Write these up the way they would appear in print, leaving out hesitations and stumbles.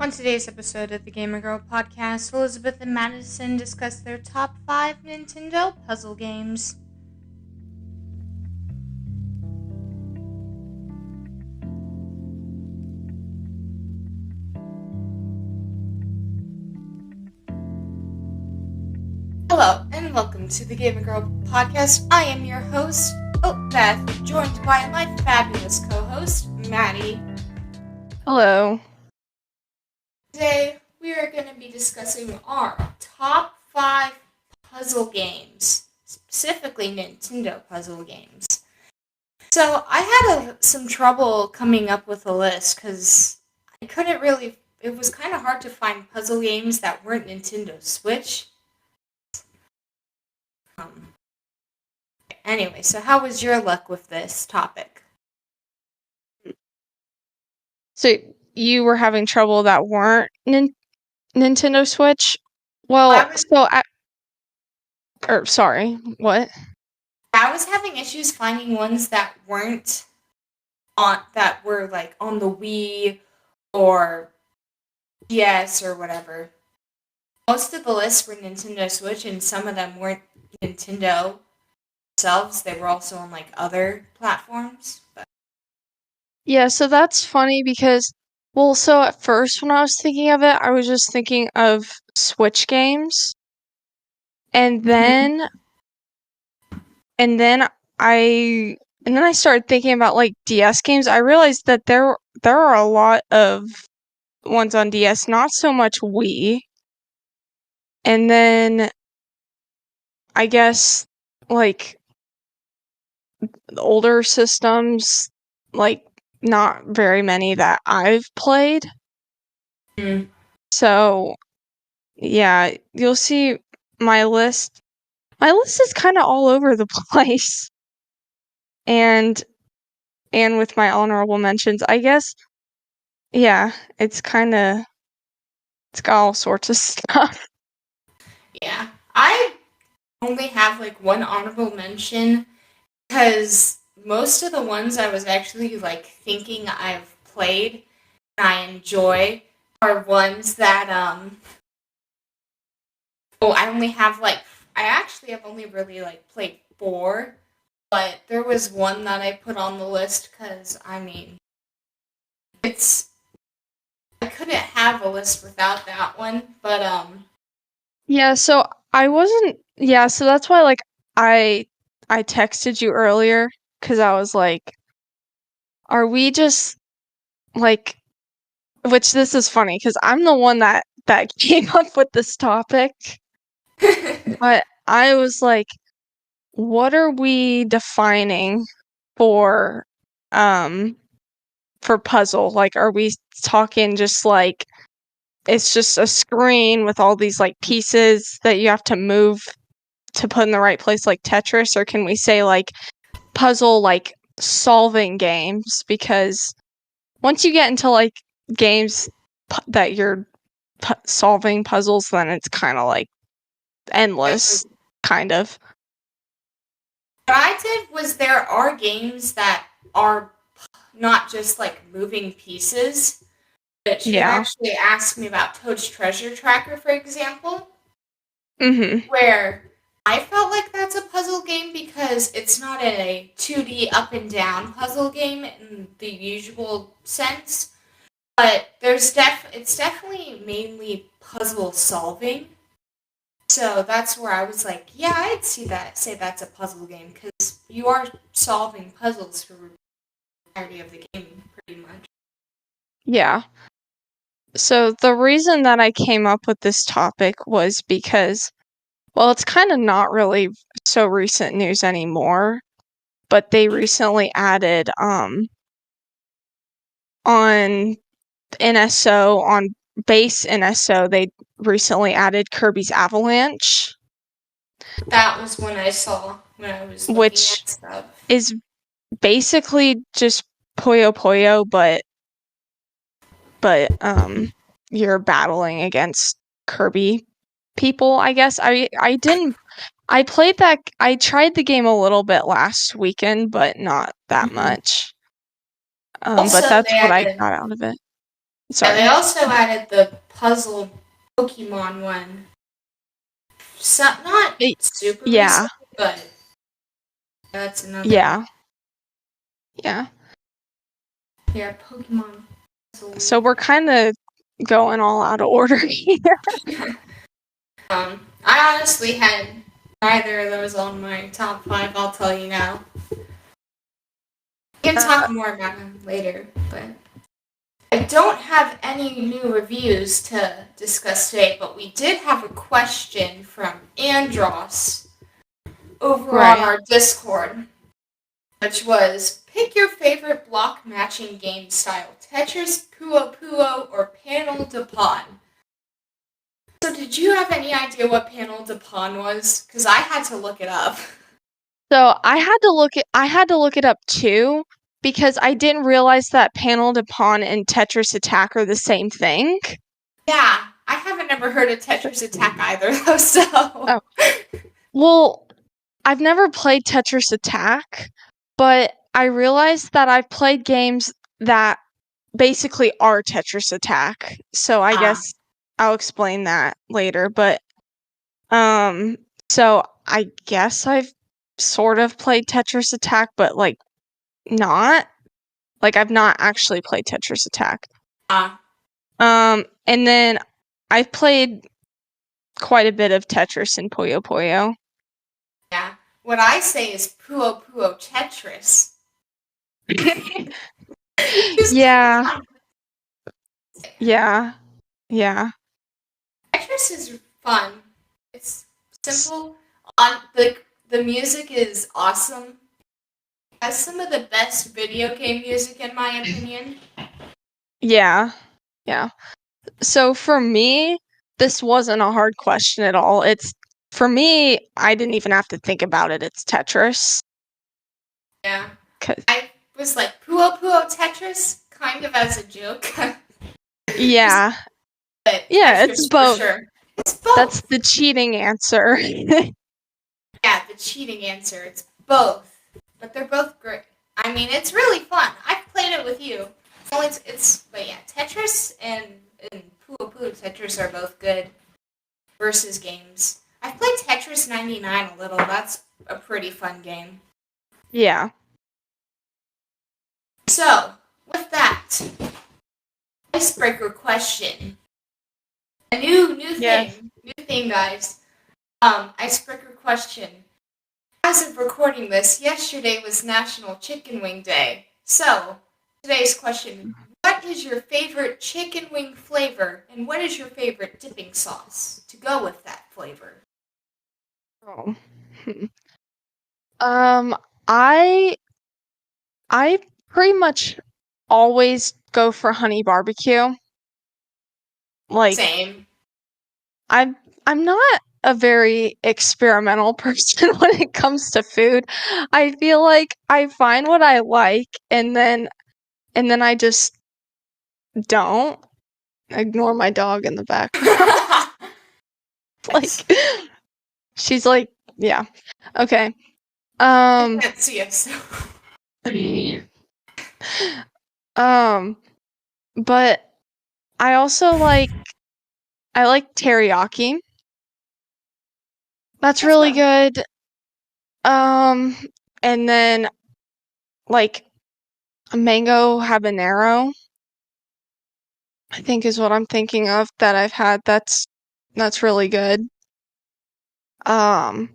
On today's episode of the Gamer Girl podcast, Elizabeth and Madison discuss their top 5 Nintendo puzzle games. Hello, and welcome to the Gamer Girl podcast. I am your host, Beth, joined by my fabulous co-host, Maddie. Hello. Today, we are going to be discussing our top 5 puzzle games, specifically Nintendo puzzle games. So, I had some trouble coming up with a list because I couldn't really, it was kind of hard to find puzzle games that weren't Nintendo Switch. Anyway, so how was your luck with this topic? So you were having trouble that weren't Nintendo Switch? Well, sorry, what? I was having issues finding ones that weren't that were like on the Wii or DS or whatever. Most of the lists were Nintendo Switch, and some of them weren't Nintendo themselves. They were also on like other platforms. But. Yeah, so that's funny because, so at first when I was thinking of it, I was just thinking of Switch games, and then I started thinking about like DS games. I realized that there are a lot of ones on DS, not so much Wii. And then I guess like the older systems, like not very many that I've played. Mm. So yeah, you'll see my list. My list is kind of all over the place. And with my honorable mentions, I guess, yeah, it's got all sorts of stuff. Yeah, I only have like one honorable mention because most of the ones I was actually like thinking I've played and I enjoy are ones that I actually have only really like played 4, but there was one that I put on the list because I mean I couldn't have a list without that one, but Yeah, so so that's why like I texted you earlier because I was like, are we just like, which this is funny because I'm the one that came up with this topic, but I was like, what are we defining for puzzle? Like, are we talking just like it's just a screen with all these like pieces that you have to move to put in the right place, like Tetris, or can we say like puzzle, like solving games? Because once you get into like games that you're solving puzzles, then it's kind of like endless, kind of. What I did was there are games that are not just like moving pieces, but you actually asked me about Toad's Treasure Tracker, for example, where I felt like that's a puzzle game because it's not a 2D up and down puzzle game in the usual sense, but it's definitely mainly puzzle solving. So that's where I was like, yeah, I'd say that's a puzzle game because you are solving puzzles for the entirety of the game, pretty much. Yeah. So the reason that I came up with this topic was because, well, it's kind of not really so recent news anymore, but they recently added on NSO, on base NSO, they recently added Kirby's Avalanche. That was when I saw when I was looking which at stuff. Is basically just Puyo Puyo, but you're battling against Kirby people, I guess. I tried the game a little bit last weekend, but not that much. But that's what I got out of it. Sorry. And they also added the puzzle Pokemon one. Not super recent, but that's another one. Yeah. Yeah, Pokemon. So we're kind of going all out of order here. I honestly had neither of those on my top 5, I'll tell you now. We can talk more about them later, but I don't have any new reviews to discuss today, but we did have a question from Andros over on our Discord, which was, pick your favorite block matching game style, Tetris, Puyo Puyo, or Panel de Pon. So did you have any idea what Panel de Pon was? Because I had to look it up. So I had to look it up too, because I didn't realize that Panel de Pon and Tetris Attack are the same thing. Yeah, I haven't ever heard of Tetris Attack either, though, so... Oh. Well, I've never played Tetris Attack, but I realized that I've played games that basically are Tetris Attack. So I guess I'll explain that later, but so I guess I've sort of played Tetris Attack, but like not. Like I've not actually played Tetris Attack. And then I've played quite a bit of Tetris and Puyo Puyo. Yeah. What I say is Puyo Puyo Tetris. Yeah. Yeah. Yeah. Tetris is fun. It's simple. The music is awesome. It has some of the best video game music in my opinion. Yeah. Yeah. So for me, this wasn't a hard question at all. For me, I didn't even have to think about it. It's Tetris. Yeah. I was like, Puyo Puyo Tetris, kind of as a joke. Yeah. But yeah, Tetris it's both. Sure. It's both. That's the cheating answer. Yeah, the cheating answer. It's both. But they're both great. I mean, it's really fun. I've played it with you. But yeah, Tetris and Puyo Puyo Tetris are both good versus games. I've played Tetris 99 a little. That's a pretty fun game. Yeah. So, with that, icebreaker question. A new thing, guys. Icebreaker question. As of recording this, yesterday was National Chicken Wing Day. So, today's question, what is your favorite chicken wing flavor, and what is your favorite dipping sauce to go with that flavor? Oh. I pretty much always go for honey barbecue. Like, same. I'm not a very experimental person when it comes to food. I feel like I find what I like and then I just don't ignore my dog in the background. Like she's like, yeah. Okay. I can't see us. But I also like teriyaki. That's really good. And then like a mango habanero, I think is what I'm thinking of that I've had. That's really good. And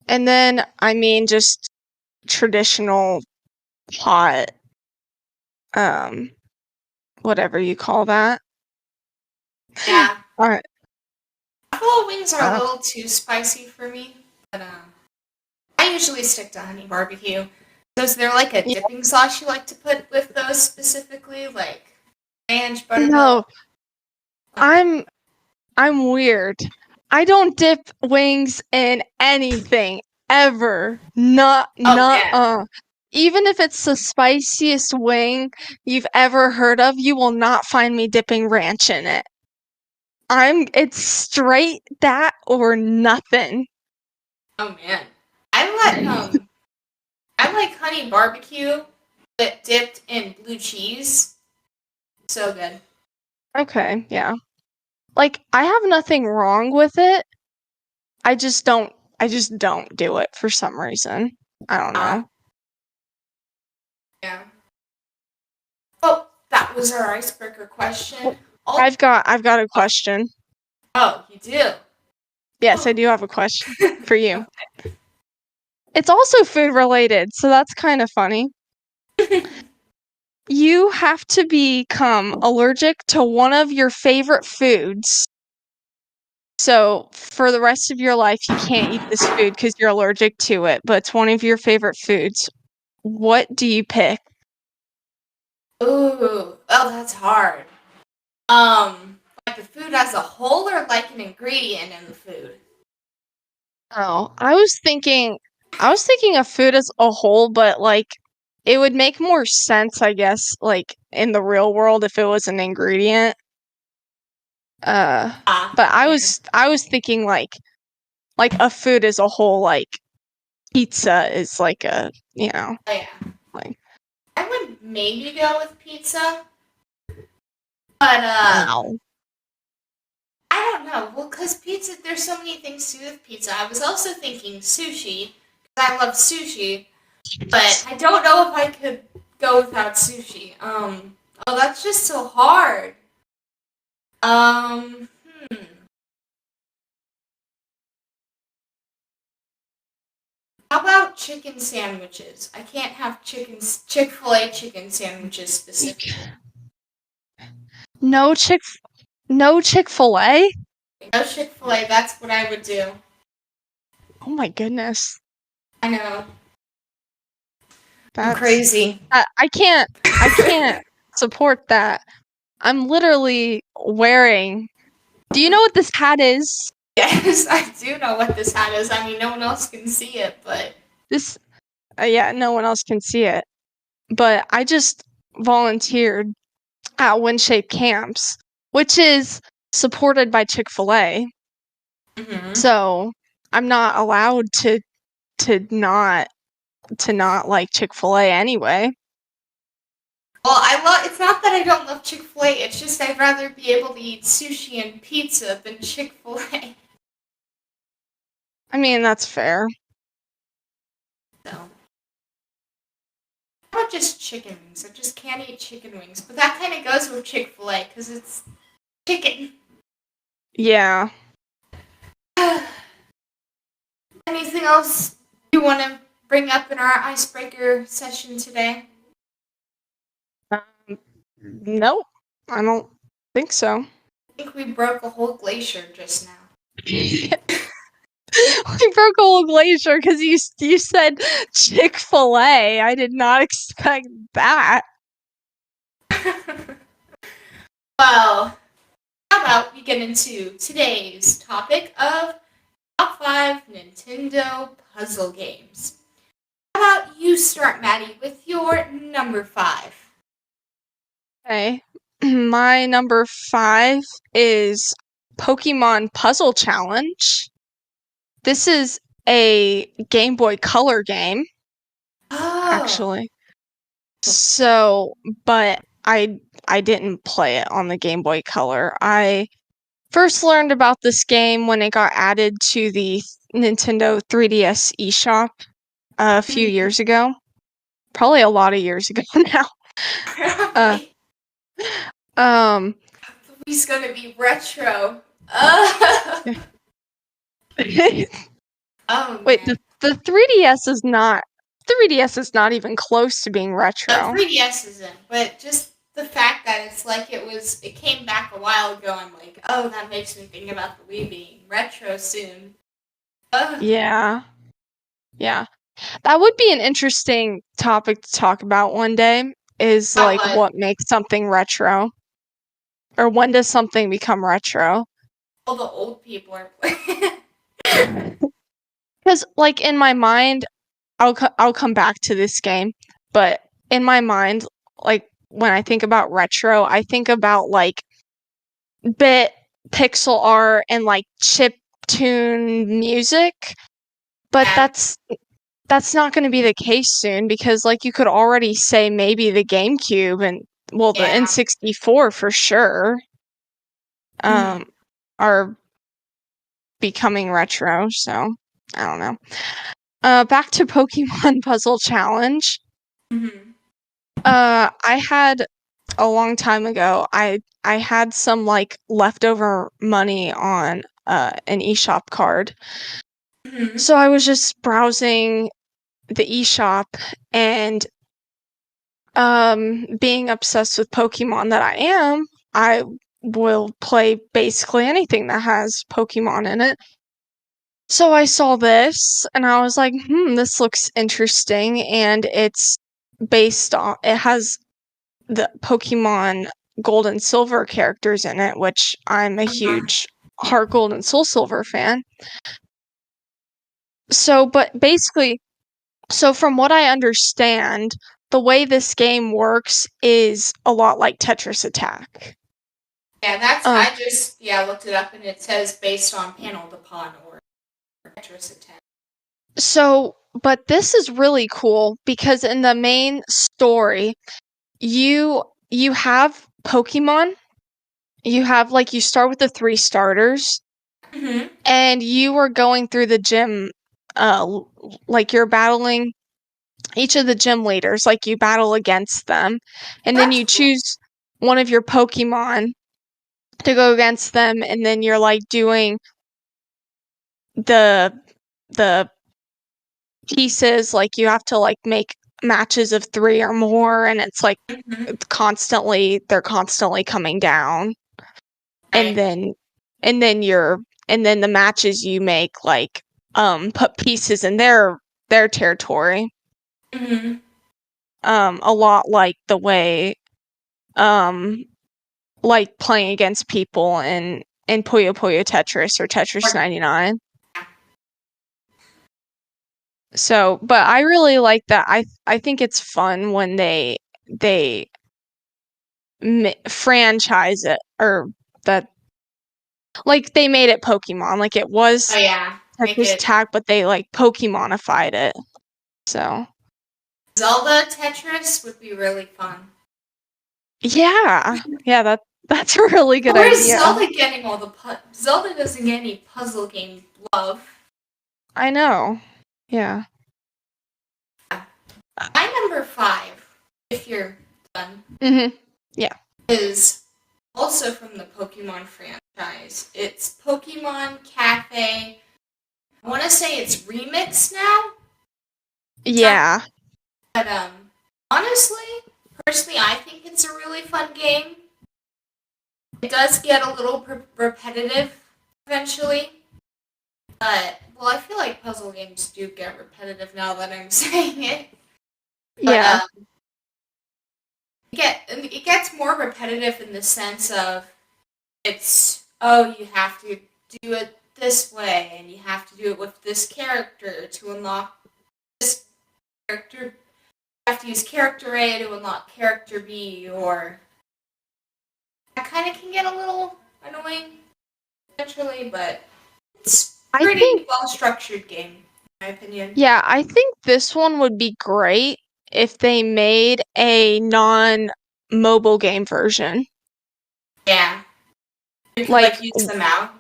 then I mean just traditional hot, whatever you call that. Yeah. Alright. Buffalo wings are a little too spicy for me, but I usually stick to honey barbecue. So is there like a dipping sauce you like to put with those specifically, like ranch, buttermilk? No, I'm weird. I don't dip wings in anything ever. Even if it's the spiciest wing you've ever heard of, you will not find me dipping ranch in it. It's straight that or nothing. Oh man. I like honey barbecue, but dipped in blue cheese. So good. Okay, yeah. Like, I have nothing wrong with it. I just don't do it for some reason. I don't know. Yeah. Oh, that was our icebreaker question. I've got a question. Oh, you do? Yes, I do have a question for you. It's also food related, so that's kind of funny. You have to become allergic to one of your favorite foods. So, for the rest of your life, you can't eat this food because you're allergic to it, but it's one of your favorite foods. What do you pick? Ooh, oh, that's hard. Like the food as a whole, or like an ingredient in the food? Oh, I was thinking of food as a whole, but like it would make more sense, I guess, like in the real world if it was an ingredient. But I was thinking like a food as a whole, like pizza is like a, Oh yeah. like I would maybe go with pizza, but wow. I don't know. Well, because pizza, there's so many things to do with pizza. I was also thinking sushi, because I love sushi, but I don't know if I could go without sushi. Oh, that's just so hard. Um, hmm. How about chicken sandwiches? I can't have Chick-fil-A chicken sandwiches specifically. No Chick-fil-A? No Chick-fil-A, that's what I would do. Oh my goodness. I know. I'm That's crazy. I can't support that. I'm literally wearing. Do you know what this hat is? Yes, I do know what this hat is. I mean, no one else can see it, but... This yeah, no one else can see it. But I just volunteered at WinShape Camps, which is supported by Chick-fil-A. Mm-hmm. So, I'm not allowed to not like Chick-fil-A anyway. Well, it's not that I don't love Chick-fil-A, it's just I'd rather be able to eat sushi and pizza than Chick-fil-A. I mean, that's fair. So... How about just chicken wings? I just can't eat chicken wings. But that kind of goes with Chick-fil-A, because it's chicken. Yeah. Anything else you want to bring up in our icebreaker session today? Nope. I don't think so. I think we broke a whole glacier just now. We broke a whole glacier because you said Chick-fil-A. I did not expect that. Well, how about we get into today's topic of top 5 Nintendo puzzle games. How about you start, Maddie, with your number 5? Okay. My number 5 is Pokemon Puzzle Challenge. This is a Game Boy Color game, actually. So, but I didn't play it on the Game Boy Color. I first learned about this game when it got added to the Nintendo 3DS eShop a few years ago. Probably a lot of years ago now. He's gonna be retro. Oh Wait, man. the 3DS is not even close to being retro. The 3DS isn't, but just the fact that it's like it came back a while ago, I'm like, oh, that makes me think about the Wii being retro soon. Yeah. Yeah. That would be an interesting topic to talk about one day, is like what makes something retro. Or when does something become retro? All the old people are playing. Because, like, in my mind, I'll come back to this game, but in my mind, like, when I think about retro, I think about, like, bit pixel art and, like, chip tune music, but that's not going to be the case soon, because, like, you could already say maybe the GameCube and, well, the N64 for sure. are becoming retro, so I don't know. Back to Pokemon Puzzle Challenge. I had a long time ago, I had some like leftover money on an eShop card. So I was just browsing the eShop and being obsessed with Pokemon that I am, I will play basically anything that has Pokemon in it. So I saw this and I was like, this looks interesting, and it's it has the Pokemon Gold and Silver characters in it, which I'm a huge Heart Gold and Soul Silver fan. So, but basically, from what I understand, the way this game works is a lot like Tetris Attack. Yeah, I just looked it up and it says based on Panel upon or Tetris Attack. So, but this is really cool because in the main story, you have Pokemon. You have you start with the 3 starters, and you are going through the gym, you're battling each of the gym leaders, you battle against them, and then you choose one of your Pokemon to go against them, and then you're doing the pieces, you have to make matches of 3 or more, and it's they're constantly coming down. Right. And then the matches you make put pieces in their territory. A lot like the way playing against people in Puyo Puyo Tetris or Tetris 99. So, but I really like that. I think it's fun when they franchise it, or that they made it Pokemon. It was Tetris Attack, but they Pokemonified it. So Zelda Tetris would be really fun. Yeah, that's a really good idea. Where's Zelda getting all the Zelda doesn't get any puzzle game love. I know. Yeah. My number 5, if you're done. Yeah. Is also from the Pokemon franchise. It's Pokemon Cafe. I want to say it's remixed now. Yeah. But honestly, personally, I think it's a really fun game. It does get a little repetitive eventually. But, well, I feel like puzzle games do get repetitive now that I'm saying it. But, yeah. It gets more repetitive in the sense of you have to do it this way, and you have to do it with this character to unlock this character. You have to use character A to unlock character B, or that kind of can get a little annoying eventually, but it's a pretty well-structured game, in my opinion. Yeah, I think this one would be great if they made a non-mobile game version. Yeah. You could, use them out,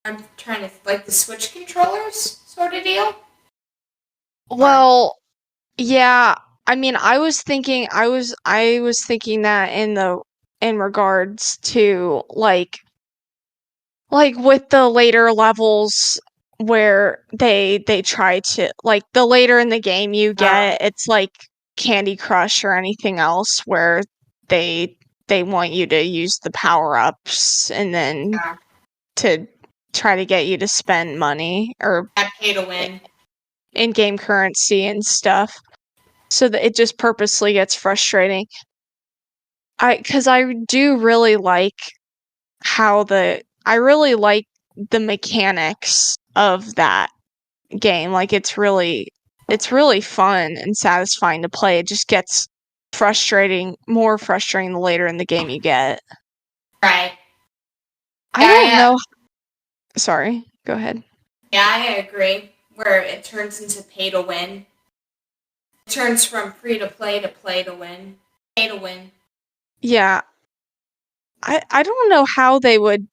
I'm trying to, the Switch controllers sort of deal? Well, yeah, I mean, I was thinking that in regards to with the later levels where they try to the later in the game you get, it's like Candy Crush or anything else where they want you to use the power-ups and then to try to get you to spend money or pay to win in-game currency and stuff, so that it just purposely gets frustrating. Because I do really like I really like the mechanics of that game. It's really fun and satisfying to play. It just gets more frustrating the later in the game you get. Right. I don't know. Sorry, go ahead. Yeah, I agree. Where it turns into pay to win. It turns from free to play to play to win. Pay to win. Yeah. I don't know how they would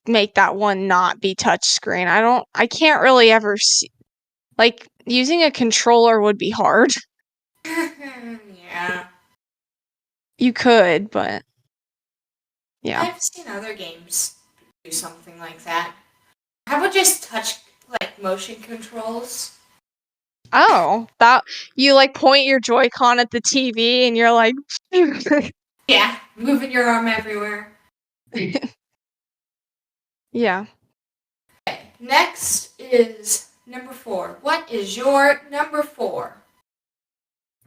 make that one not be touchscreen. I can't really ever see, like, using a controller would be hard. Yeah. You could, but yeah. I've seen other games do something like that. How about just touch, like, motion controls? Oh, that you like point your Joy-Con at the TV and you're like Yeah, moving your arm everywhere. Yeah. Okay, next is number 4. What is your number 4?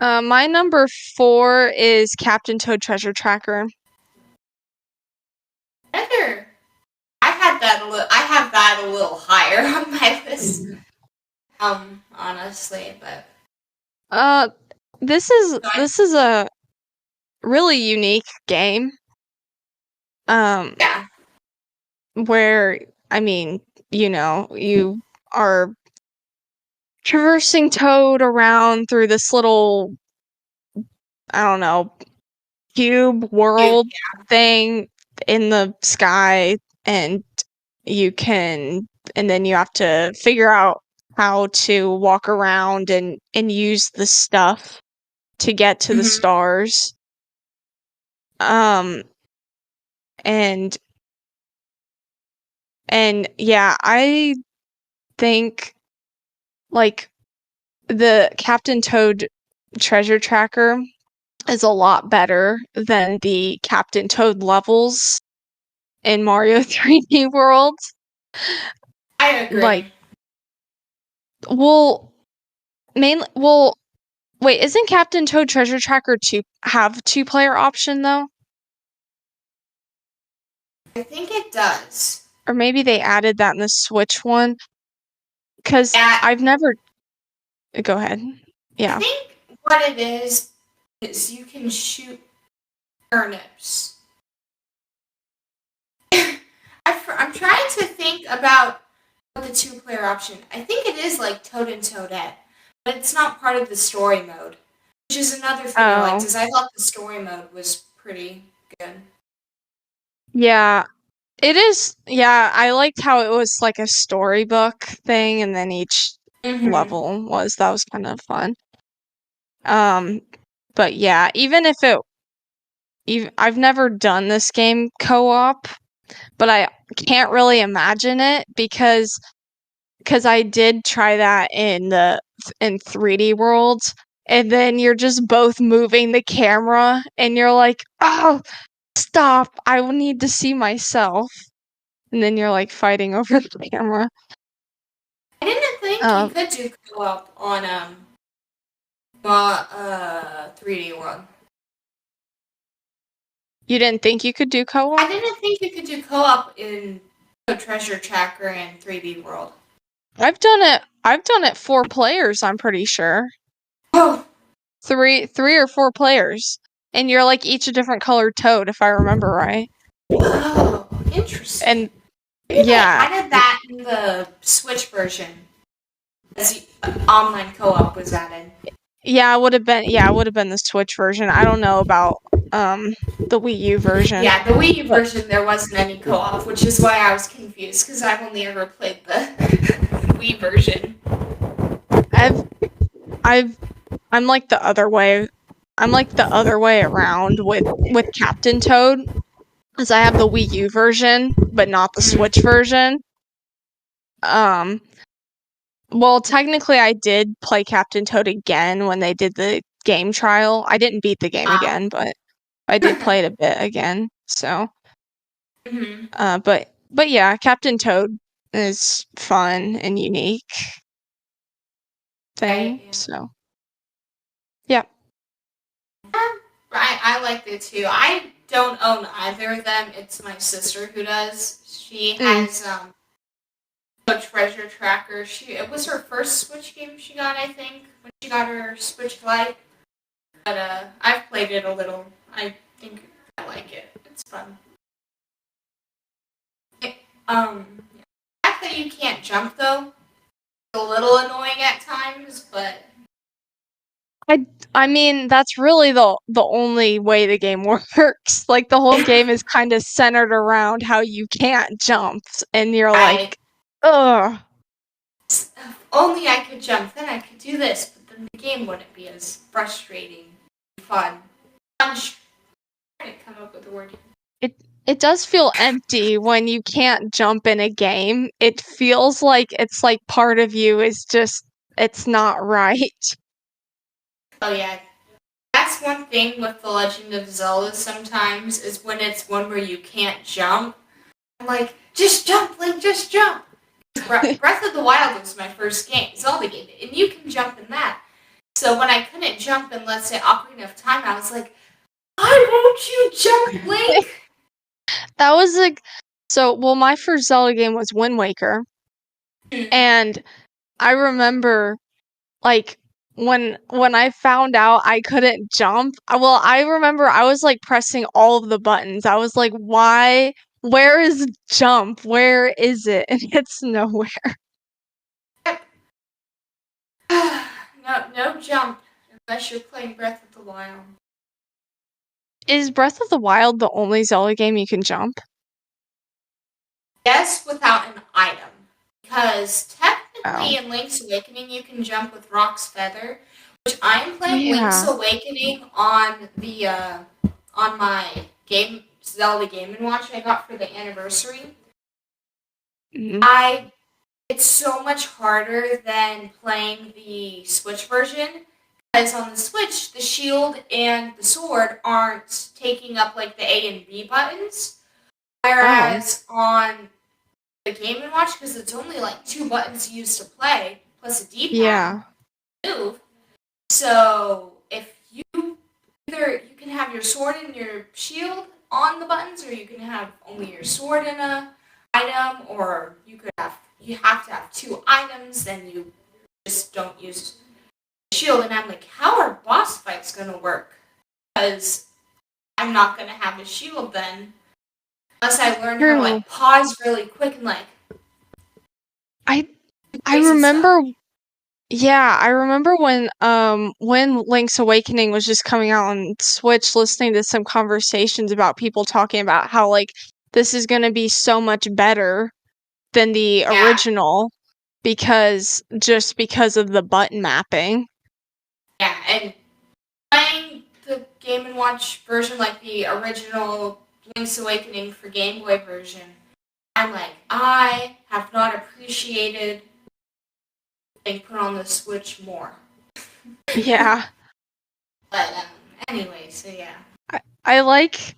My number 4 is Captain Toad Treasure Tracker. Better. I have that a little higher on my list. Honestly, but this is a really unique game. Yeah. Where, I mean, you are traversing Toad around through this little, I don't know, cube world thing in the sky, and then you have to figure out how to walk around and use the stuff to get to the stars. And yeah, I think, like, the Captain Toad Treasure Tracker is a lot better than the Captain Toad levels in Mario 3D World. I agree. Like, wait, isn't Captain Toad Treasure Tracker have 2-player option though? I think it does. Or maybe they added that in the Switch one? Because I've never... Go ahead. Yeah. I think what it is you can shoot turnips. I'm trying to think about the 2-player option. I think it is like Toad and Toadette, but it's not part of the story mode, which is another thing I liked, is I thought the story mode was pretty good. Yeah, it is. Yeah, I liked how it was like a storybook thing, and then each level that was kind of fun. But yeah, I've never done this game co-op, but I can't really imagine it because I did try that in 3D World, and then you're just both moving the camera, and you're like, oh, stop! I will need to see myself. And then you're like fighting over the camera. I didn't think you could do co-op on 3D World. You didn't think you could do co-op? I didn't think you could do co-op in Treasure Tracker and 3D World. I've done it 4 players, I'm pretty sure. Oh. 3 or 4 players. And you're like each a different colored Toad, if I remember right. Oh, interesting. And maybe yeah, they added that in the Switch version. As online co-op was added. Yeah, it would have been the Switch version. I don't know about the Wii U version. Yeah, the Wii U version there wasn't any co-op, which is why I was confused because I've only ever played the Wii version. I'm like the other way. I'm like the other way around with Captain Toad, because I have the Wii U version, but not the Switch version. Well, technically, I did play Captain Toad again when they did the game trial. I didn't beat the game again, but I did play it a bit again. So, but yeah, Captain Toad is fun and unique thing. Right, yeah. So, yeah. I like it too. I don't own either of them. It's my sister who does. She has a Treasure Tracker. It was her first Switch game she got, I think, when she got her Switch Lite. But I've played it a little. I think I like it. It's fun. The fact that you can't jump though is a little annoying at times, but I mean, that's really the only way the game works. Like, the whole game is kind of centered around how you can't jump, and you're like, ugh. If only I could jump, then I could do this, but then the game wouldn't be as frustrating and fun. I'm trying to come up with a word. It does feel empty when you can't jump in a game. It feels like it's like part of you is just, it's not right. Oh yeah. That's one thing with The Legend of Zelda sometimes, is when it's one where you can't jump. I'm like, just jump, Link, just jump! Breath of the Wild was my first Zelda game, and you can jump in that. So when I couldn't jump in, let's say, Ocarina of Time, I was like, why won't you jump, Link? That was like, my first Zelda game was Wind Waker. And I remember, like, when I found out I couldn't jump, I remember I was like pressing all of the buttons. I was like, why? Where is jump? Where is it? And it's nowhere. No jump unless you're playing Breath of the Wild. Is Breath of the Wild the only Zelda game you can jump? Yes, without an item. Because technically in Link's Awakening you can jump with Rock's Feather, which I'm playing Link's Awakening on the on my Zelda Game & Watch I got for the anniversary. Mm-hmm. It's so much harder than playing the Switch version, because on the Switch, the shield and the sword aren't taking up like the A and B buttons, whereas on the Game & Watch, because it's only like 2 buttons used to play, plus a D-pad move, so if you you can have your sword and your shield on the buttons, or you can have only your sword in a item, or you have to have 2 items, then you just don't use the shield. And I'm like, how are boss fights gonna work? Because I'm not gonna have a shield then, unless I learn how to like pause really quick and like. I remember. Yeah, I remember when Link's Awakening was just coming out on Switch, listening to some conversations about people talking about how like this is going to be so much better than the original because of the button mapping. Yeah, and playing the Game & Watch version, like the original Link's Awakening for Game Boy version, I'm like, I have not appreciated being put on the Switch more. Yeah. But anyway, so yeah. I like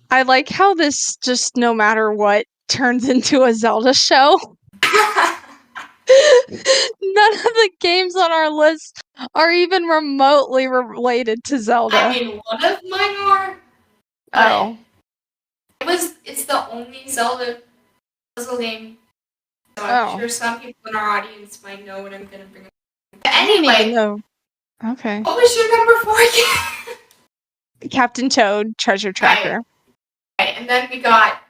how this just no matter what turns into a Zelda show. None of the games on our list are even remotely related to Zelda. I mean, one of mine are. Oh. It's the only Zelda puzzle game. So I'm sure some people in our audience might know what I'm going to bring up. But anyway. I don't even know. Okay. What was your number 4 again? Captain Toad, Treasure Tracker. Right, and then we got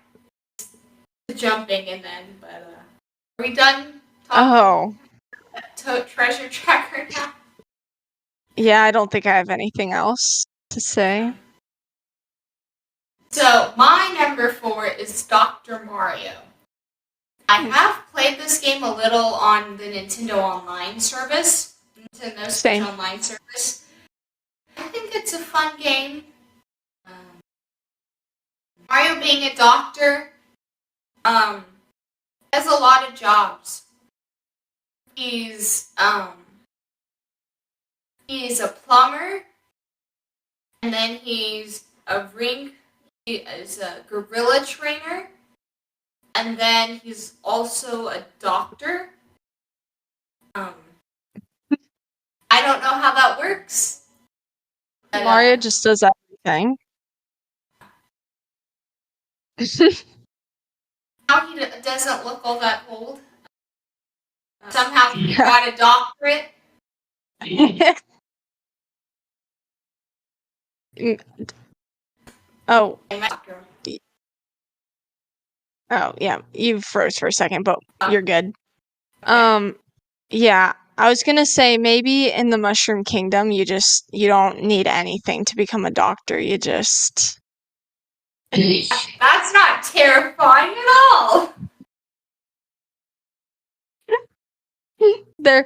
the jumping, and then, but, are we done talking about Treasure Tracker now? Yeah, I don't think I have anything else to say. So, my number 4 is Dr. Mario. I have played this game a little on the Nintendo Online service. Nintendo Switch Online service. I think it's a fun game. Mario being a doctor, has a lot of jobs. He's a plumber, and then he is a gorilla trainer, and then he's also a doctor. I don't know how that works. But, Mario just does everything. How he doesn't look all that old. Somehow he got a doctorate. Oh, yeah, you froze for a second, but you're good. Yeah, I was gonna say maybe in the Mushroom Kingdom you don't need anything to become a doctor. You just That's not terrifying at all. there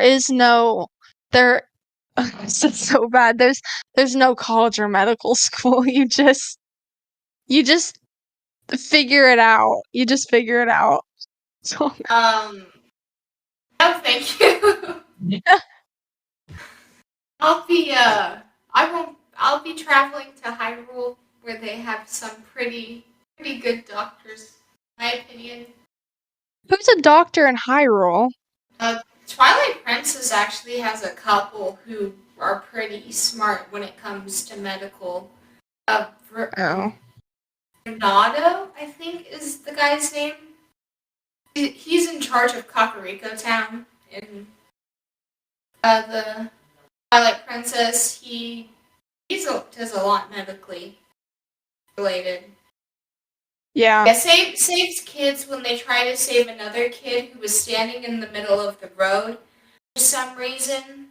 is no there this is so bad. There's no college or medical school. You just figure it out. You just figure it out. So no, thank you. I'll be traveling to Hyrule where they have some pretty good doctors, in my opinion. Who's a doctor in Hyrule? Twilight Princess actually has a couple who are pretty smart when it comes to medical. Renato, I think, is the guy's name. He's in charge of Kakariko Town in the Twilight Princess. He does a lot medically related. Yeah. Saves kids when they try to save another kid who was standing in the middle of the road for some reason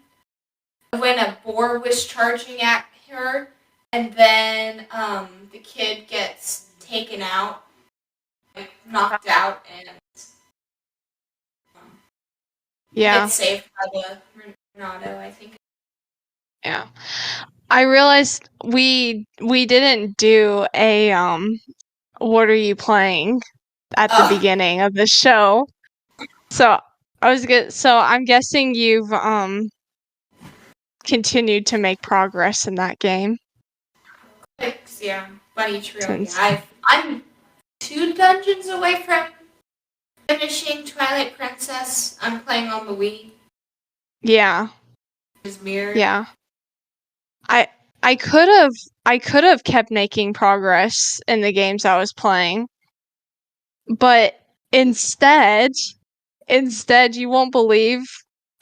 when a boar was charging at her, and then the kid gets taken out, like knocked out, and gets saved by the Renato, I think. Yeah. I realized we didn't do a what are you playing at the beginning of the show. So I'm guessing you've continued to make progress in that game. Yeah, Bunny Trail. Yeah, I'm 2 dungeons away from finishing Twilight Princess. I'm playing on the Wii. Yeah. Mirror. Yeah. I could have kept making progress in the games I was playing. But instead you won't believe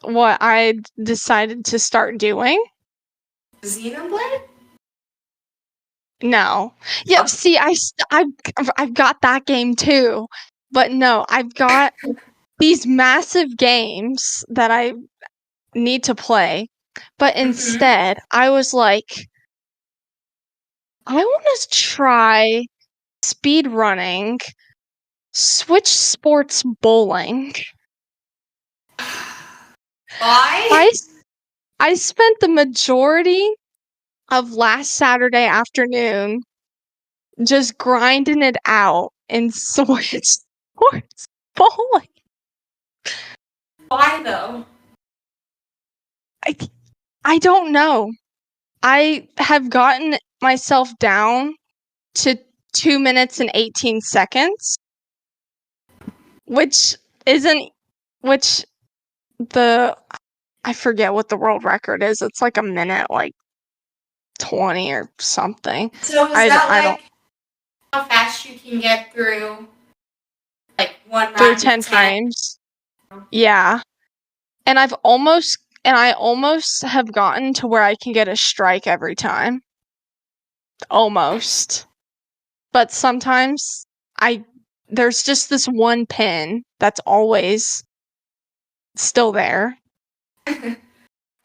what I decided to start doing. Xenoblade? No. Yeah, see, I've got that game too. But no, I've got these massive games that I need to play. But instead, I was like, I want to try speed running Switch Sports Bowling. Why? I spent the majority of last Saturday afternoon just grinding it out in Switch Sports Bowling. Why though? I don't know. I have gotten myself down to 2 minutes and 18 seconds, which I forget what the world record is. It's like a minute, like 20 or something. So is that how fast you can get through like one round through 10 frames? Yeah. And I almost have gotten to where I can get a strike every time. Almost. But sometimes there's just this one pin that's always still there. I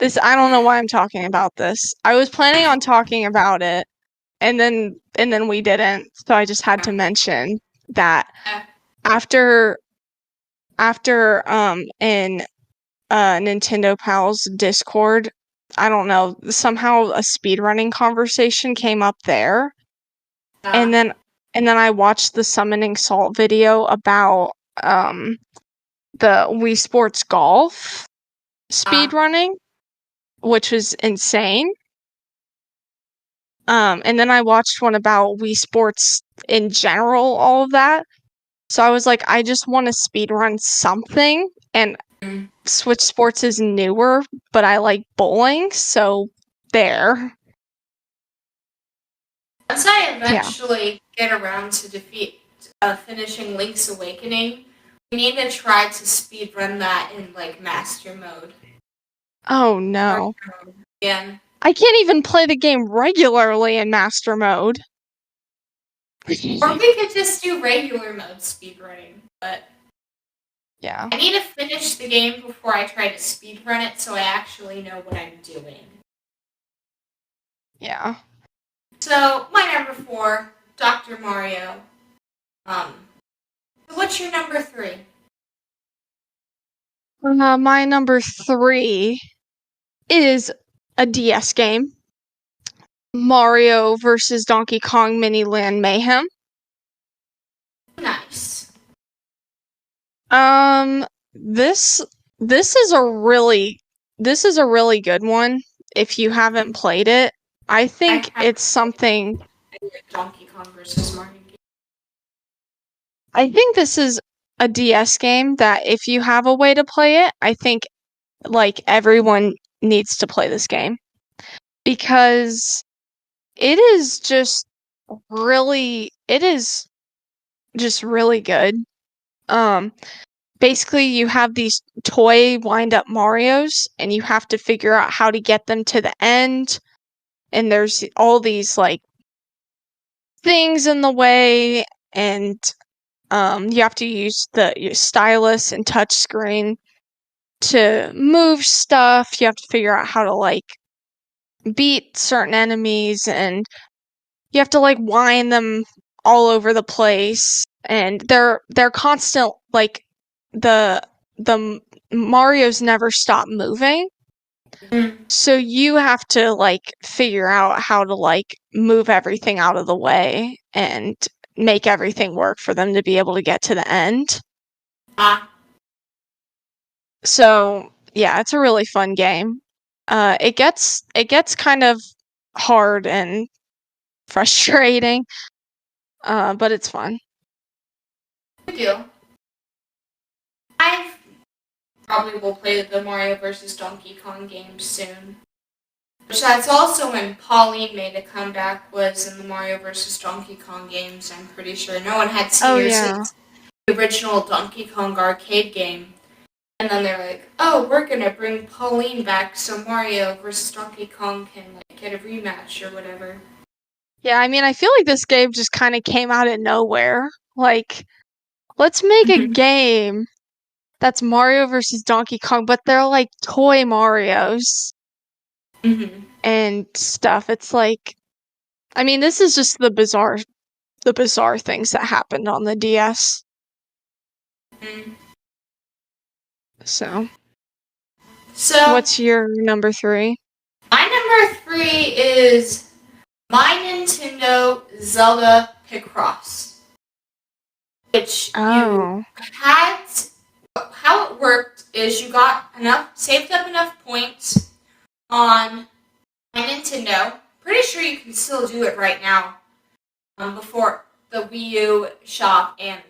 don't know why I'm talking about this. I was planning on talking about it, and then we didn't. So I just had to mention that after in Nintendo Pals Discord, I don't know, somehow a speedrunning conversation came up there. And then I watched the Summoning Salt video about the Wii Sports Golf speedrunning, which was insane. And then I watched one about Wii Sports in general, all of that. So I was like, I just want to speedrun something, and Switch Sports is newer, but I like bowling, so there. Once I eventually get around to finishing Link's Awakening, we need to try to speedrun that in like master mode. Oh no. Yeah. I can't even play the game regularly in master mode. Or we could just do regular mode speedrunning, but Yeah. I need to finish the game before I try to speedrun it so I actually know what I'm doing. Yeah. So, my number 4, Dr. Mario. What's your number 3? My number 3 is a DS game. Mario versus Donkey Kong Mini Land Mayhem. Nice. This is a really good one. If you haven't played it, I think it's something. Donkey Kong versus Mario. I think this is a DS game that if you have a way to play it, I think like everyone needs to play this game because it is just really good. Basically you have these toy wind-up Marios and you have to figure out how to get them to the end, and there's all these like things in the way, and you have to use your stylus and touch screen to move stuff. You have to figure out how to like beat certain enemies, and you have to like wind them all over the place, and they're constant, like the Marios never stop moving. So you have to like figure out how to like move everything out of the way and make everything work for them to be able to get to the end. So yeah, it's a really fun game. It gets kind of hard and frustrating, but it's fun. Good deal. I probably will play the Mario vs. Donkey Kong game soon. Which that's also when Pauline made a comeback, was in the Mario vs. Donkey Kong games. I'm pretty sure no one had seen her since the original Donkey Kong arcade game. And then they're like, oh, we're gonna bring Pauline back so Mario vs. Donkey Kong can like get a rematch or whatever. Yeah, I mean, I feel like this game just kind of came out of nowhere. Like, let's make a game that's Mario versus Donkey Kong, but they're like toy Marios and stuff. It's like, I mean, this is just the bizarre things that happened on the DS. So, what's your number 3? My number 3 is My Nintendo Zelda Picross, which you had. How it worked is you got saved up enough points on My Nintendo. Pretty sure you can still do it right now. Before the Wii U shop and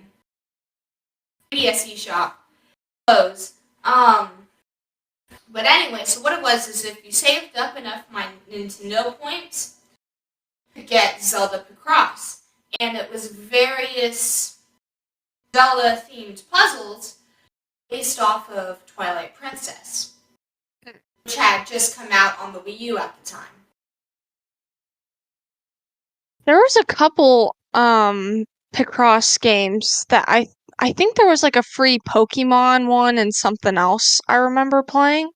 PSE shop close. But anyway, so what it was is if you saved up enough My Nintendo points, you could get Zelda Picross. And it was various Zelda-themed puzzles based off of Twilight Princess, which had just come out on the Wii U at the time. There was a couple Picross games that I think there was like a free Pokemon one and something else I remember playing.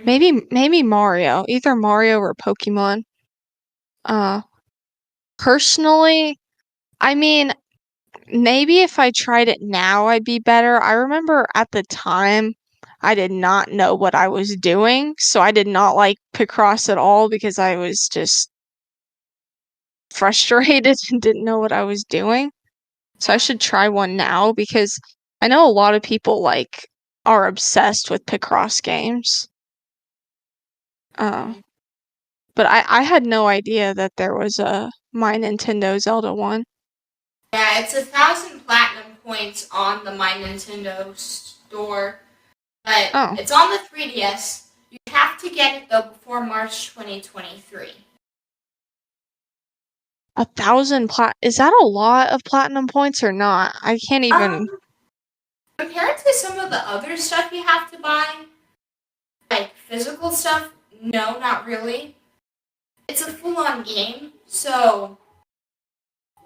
Maybe Mario, either Mario or Pokemon. Personally, I mean, maybe if I tried it now, I'd be better. I remember at the time, I did not know what I was doing, so I did not like Picross at all because I was just frustrated and didn't know what I was doing. So I should try one now because I know a lot of people like are obsessed with Picross games. But I had no idea that there was a My Nintendo Zelda one. Yeah, it's 1,000 platinum points on the My Nintendo store, but it's on the 3DS. You have to get it though before March 2023. 1,000 is that a lot of platinum points or not? I can't even. Compared to some of the other stuff you have to buy, like physical stuff, no, not really. It's a full-on game, so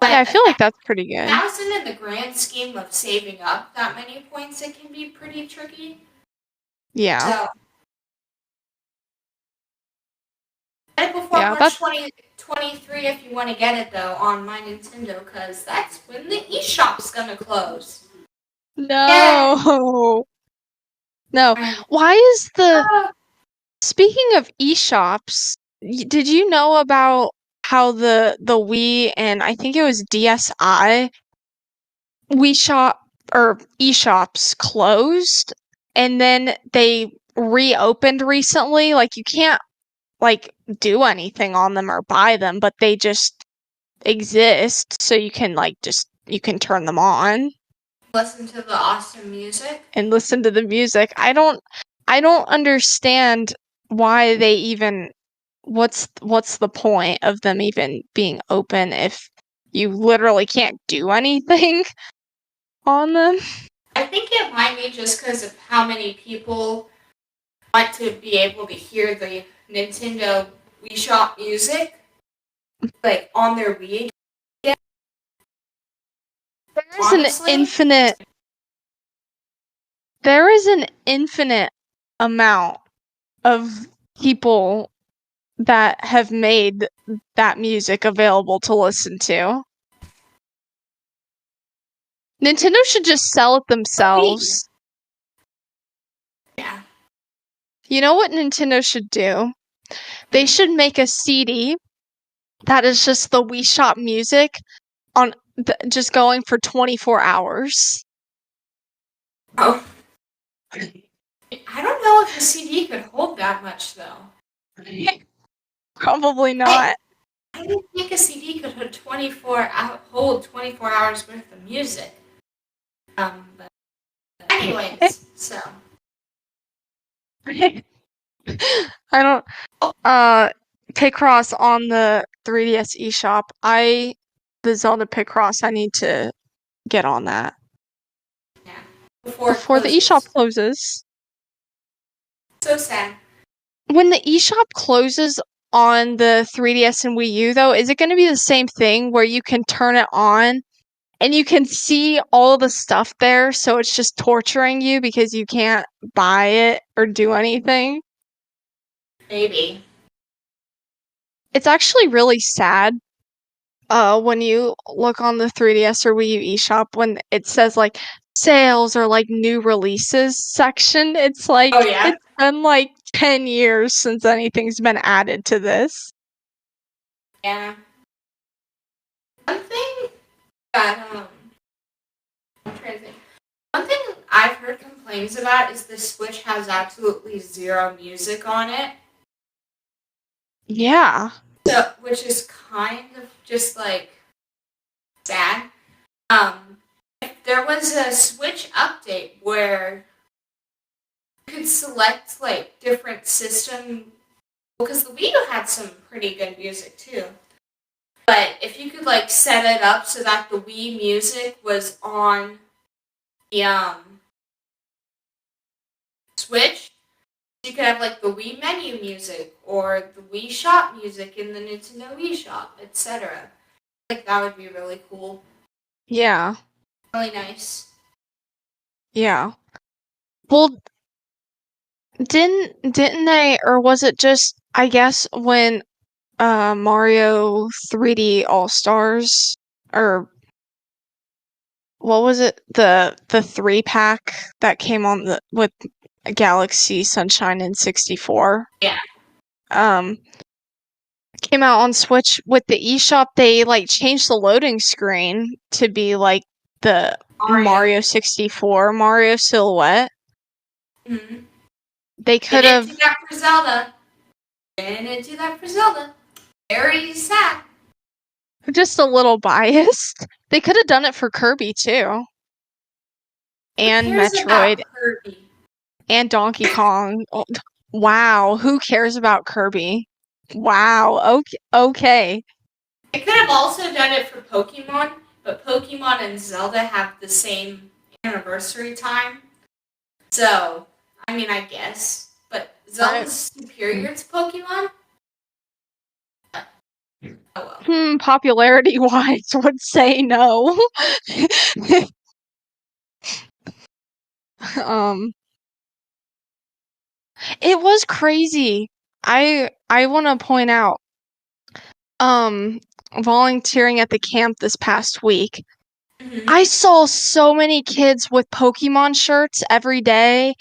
But Yeah, I feel like that's pretty good. 1,000 in the grand scheme of saving up that many points, it can be pretty tricky. Yeah. So, get it before March 2023 if you want to get it, though, on my Nintendo, because that's when the eShop's gonna close. No. No. Why is Speaking of eShops, did you know about how the Wii and I think it was DSi Wii Shop or eShops closed and then they reopened recently? Like you can't like do anything on them or buy them, but they just exist so you can you can turn them on. Listen to the awesome music. And listen to the music. I don't understand why they even what's the point of them even being open if you literally can't do anything on them? I think it might be just because of how many people want to be able to hear the Nintendo Wii Shop music, like on their Wii. There is an infinite amount of people that have made that music available to listen to. Nintendo should just sell it themselves. Yeah. You know what Nintendo should do? They should make a CD that is just the Wii Shop music on just going for 24 hours. Oh. I don't know if the CD could hold that much, though. Probably not. I didn't think a CD could hold 24 hours worth of music. But anyways, so. I don't. Picross on the 3DS eShop. The Zelda Picross. I need to get on that. Yeah. Before the eShop closes. So sad. When the eShop closes on the 3DS and Wii U, though, is it going to be the same thing where you can turn it on and you can see all the stuff there, so it's just torturing you because you can't buy it or do anything? Maybe. It's actually really sad when you look on the 3DS or Wii U eShop when it says like sales or like new releases section. It's like it's been like 10 years since anything's been added to this. Yeah. One thing that I'm trying to think. One thing I've heard complaints about is the Switch has absolutely zero music on it. Yeah. So, which is kind of just like sad. If there was a Switch update where you could select like different system, because the Wii U had some pretty good music too. But if you could like set it up so that the Wii music was on the Switch, you could have like the Wii menu music or the Wii Shop music in the Nintendo Wii Shop, etc. Like that would be really cool. Yeah. Really nice. Yeah. Well, didn't they, or was it just I guess when Mario 3D All Stars or what was it, the 3-pack that came on with Galaxy Sunshine and 64? Yeah. Came out on Switch with the eShop. They like changed the loading screen to be like the Mario 64 Mario silhouette. Mm-hmm. They could have do that for Zelda. Didn't do that for Zelda. Very sad. just a little biased. They could have done it for Kirby too. And Metroid. Kirby? And Donkey Kong. Oh, wow, who cares about Kirby? Wow, okay. They could have also done it for Pokemon, but Pokemon and Zelda have the same anniversary time. So, I mean, I guess. But Zelda's superior to Pokemon? Oh well. Popularity-wise, would say no. It was crazy. I want to point out, volunteering at the camp this past week, I saw so many kids with Pokemon shirts every day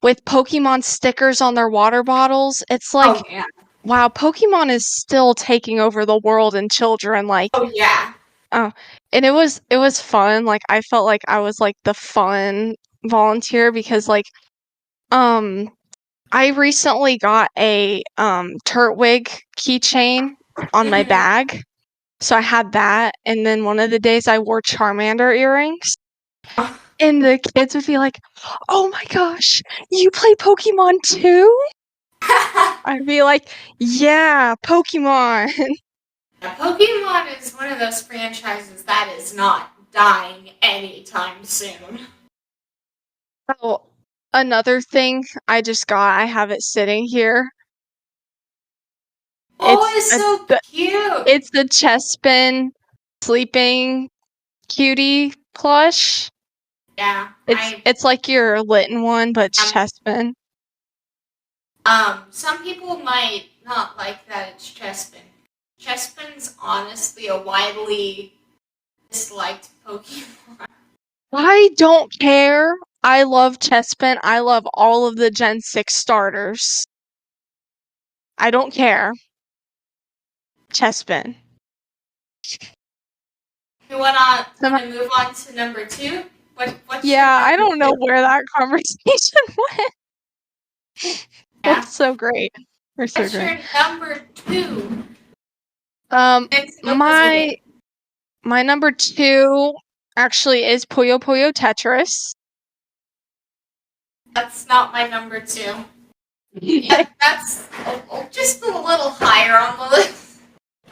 with Pokemon stickers on their water bottles. It's like, yeah. wow, Pokemon is still taking over the world and children. Like, Oh yeah. and it was fun. Like, I felt like I was like the fun volunteer because like, I recently got a Turtwig keychain on my bag. So I had that, and then one of the days I wore Charmander earrings. And the kids would be like, "Oh my gosh, you play Pokemon too?" I'd be like, "Yeah, Pokemon." Yeah, Pokemon is one of those franchises that is not dying anytime soon. Oh, another thing I just got, I have it sitting here. Oh, it's so cute. It's the Chespin sleeping cutie plush. Yeah, It's like your Litten one, but it's Chespin. Some people might not like that it's Chespin. Chespin's honestly a widely disliked Pokemon. I don't care. I love Chespin. I love all of the Gen 6 starters. I don't care. Chespin. You wanna move on to number 2? Yeah, I don't know where that conversation went. Yeah. That's so great. We're so great. What's your number 2? My number 2 actually is Puyo Puyo Tetris. That's not my number 2. That's just a little higher on the list.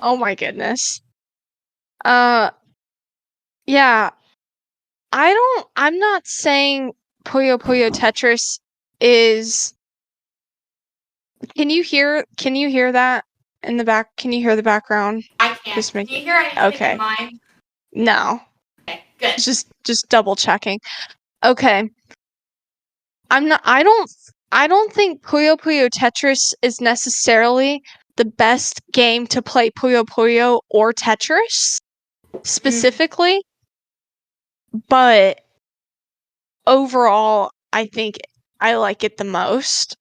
Oh my goodness. Yeah. I'm not saying Puyo Puyo Tetris is. Can you hear that in the back? Can you hear the background? I can't. Can you hear anything in mine? No. Okay, good. Just double checking. Okay. I don't think Puyo Puyo Tetris is necessarily the best game to play Puyo Puyo or Tetris specifically, but overall, I think I like it the most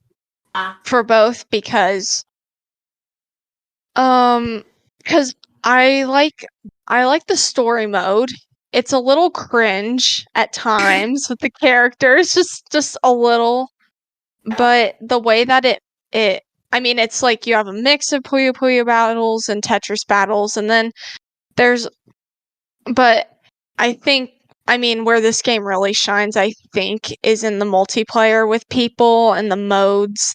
for both because I like the story mode. It's a little cringe at times with the characters, just a little. But the way that I mean, it's like you have a mix of Puyo Puyo battles and Tetris battles, and then but I think, I mean, where this game really shines, I think, is in the multiplayer with people and the modes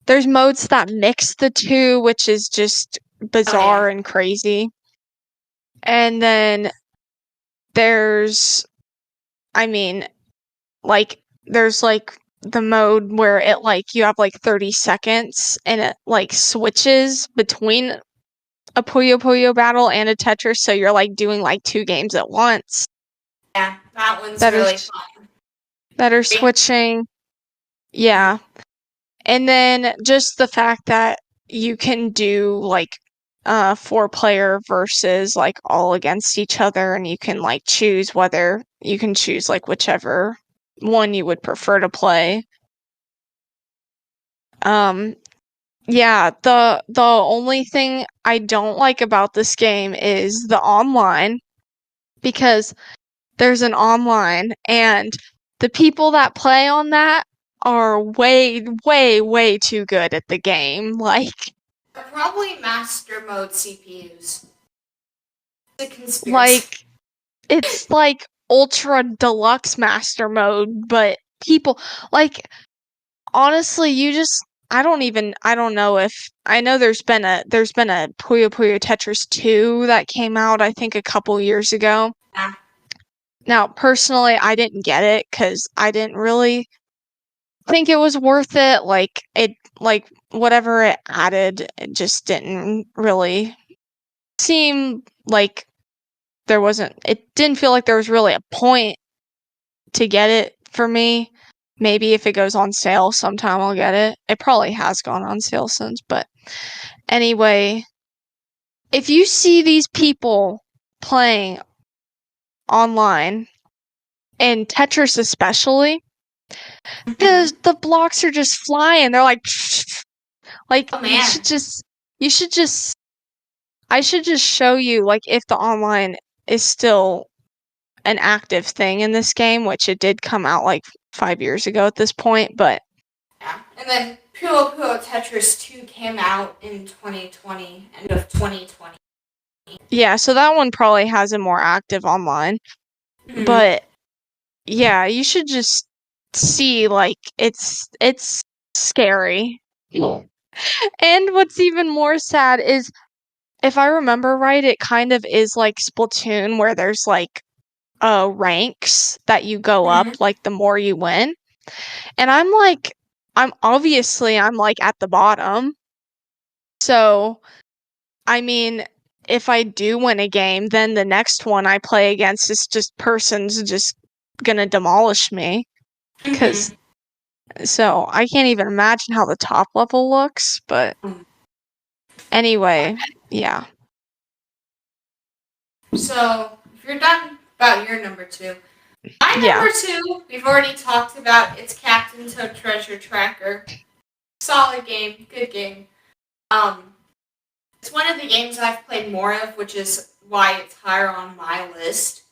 there's modes that mix the two, which is just bizarre and crazy. And then there's, I mean, like, there's like the mode where it like you have like 30 seconds and it like switches between a Puyo Puyo battle and a Tetris, so you're like doing like 2 games at once. Yeah, that one's really fun. That are switching. Yeah. And then just the fact that you can do like 4-player versus like all against each other, and you can like choose like whichever one you would prefer to play. Yeah, the only thing I don't like about this game is the online, because there's an online and the people that play on that are way, way, way too good at the game. Like, they're probably master mode CPUs. The conspiracy. Like, it's like ultra deluxe master mode, but people like, honestly, I don't know if I know there's been a Puyo Puyo Tetris 2 that came out, I think, a couple years ago. Yeah. Now, personally, I didn't get it because I didn't really think it was worth it. Like, whatever it added, it just didn't really seem like it didn't feel like there was really a point to get it for me. Maybe if it goes on sale sometime I'll get it. It probably has gone on sale since, but anyway, if you see these people playing online, and Tetris especially, the blocks are just flying. They're like, Oh, man. I should just show you, like, if the online is still an active thing in this game, which it did come out like 5 years ago at this point, but yeah. And then Puyo Puyo Tetris 2 came out in 2020, end of 2020. yeah, so that one probably has a more active online. Mm-hmm. But yeah, you should just see, like, it's scary. And what's even more sad is, if I remember right, it kind of is like Splatoon, where there's like ranks that you go up, like, the more you win. And I'm like at the bottom. So, I mean, if I do win a game, then the next one I play against is just person's just gonna demolish me. So I can't even imagine how the top level looks, but anyway, yeah. So, if you're done about your number 2, my number 2, we've already talked about. It's Captain Toad Treasure Tracker. Solid game, good game. It's one of the games I've played more of, which is why it's higher on my list.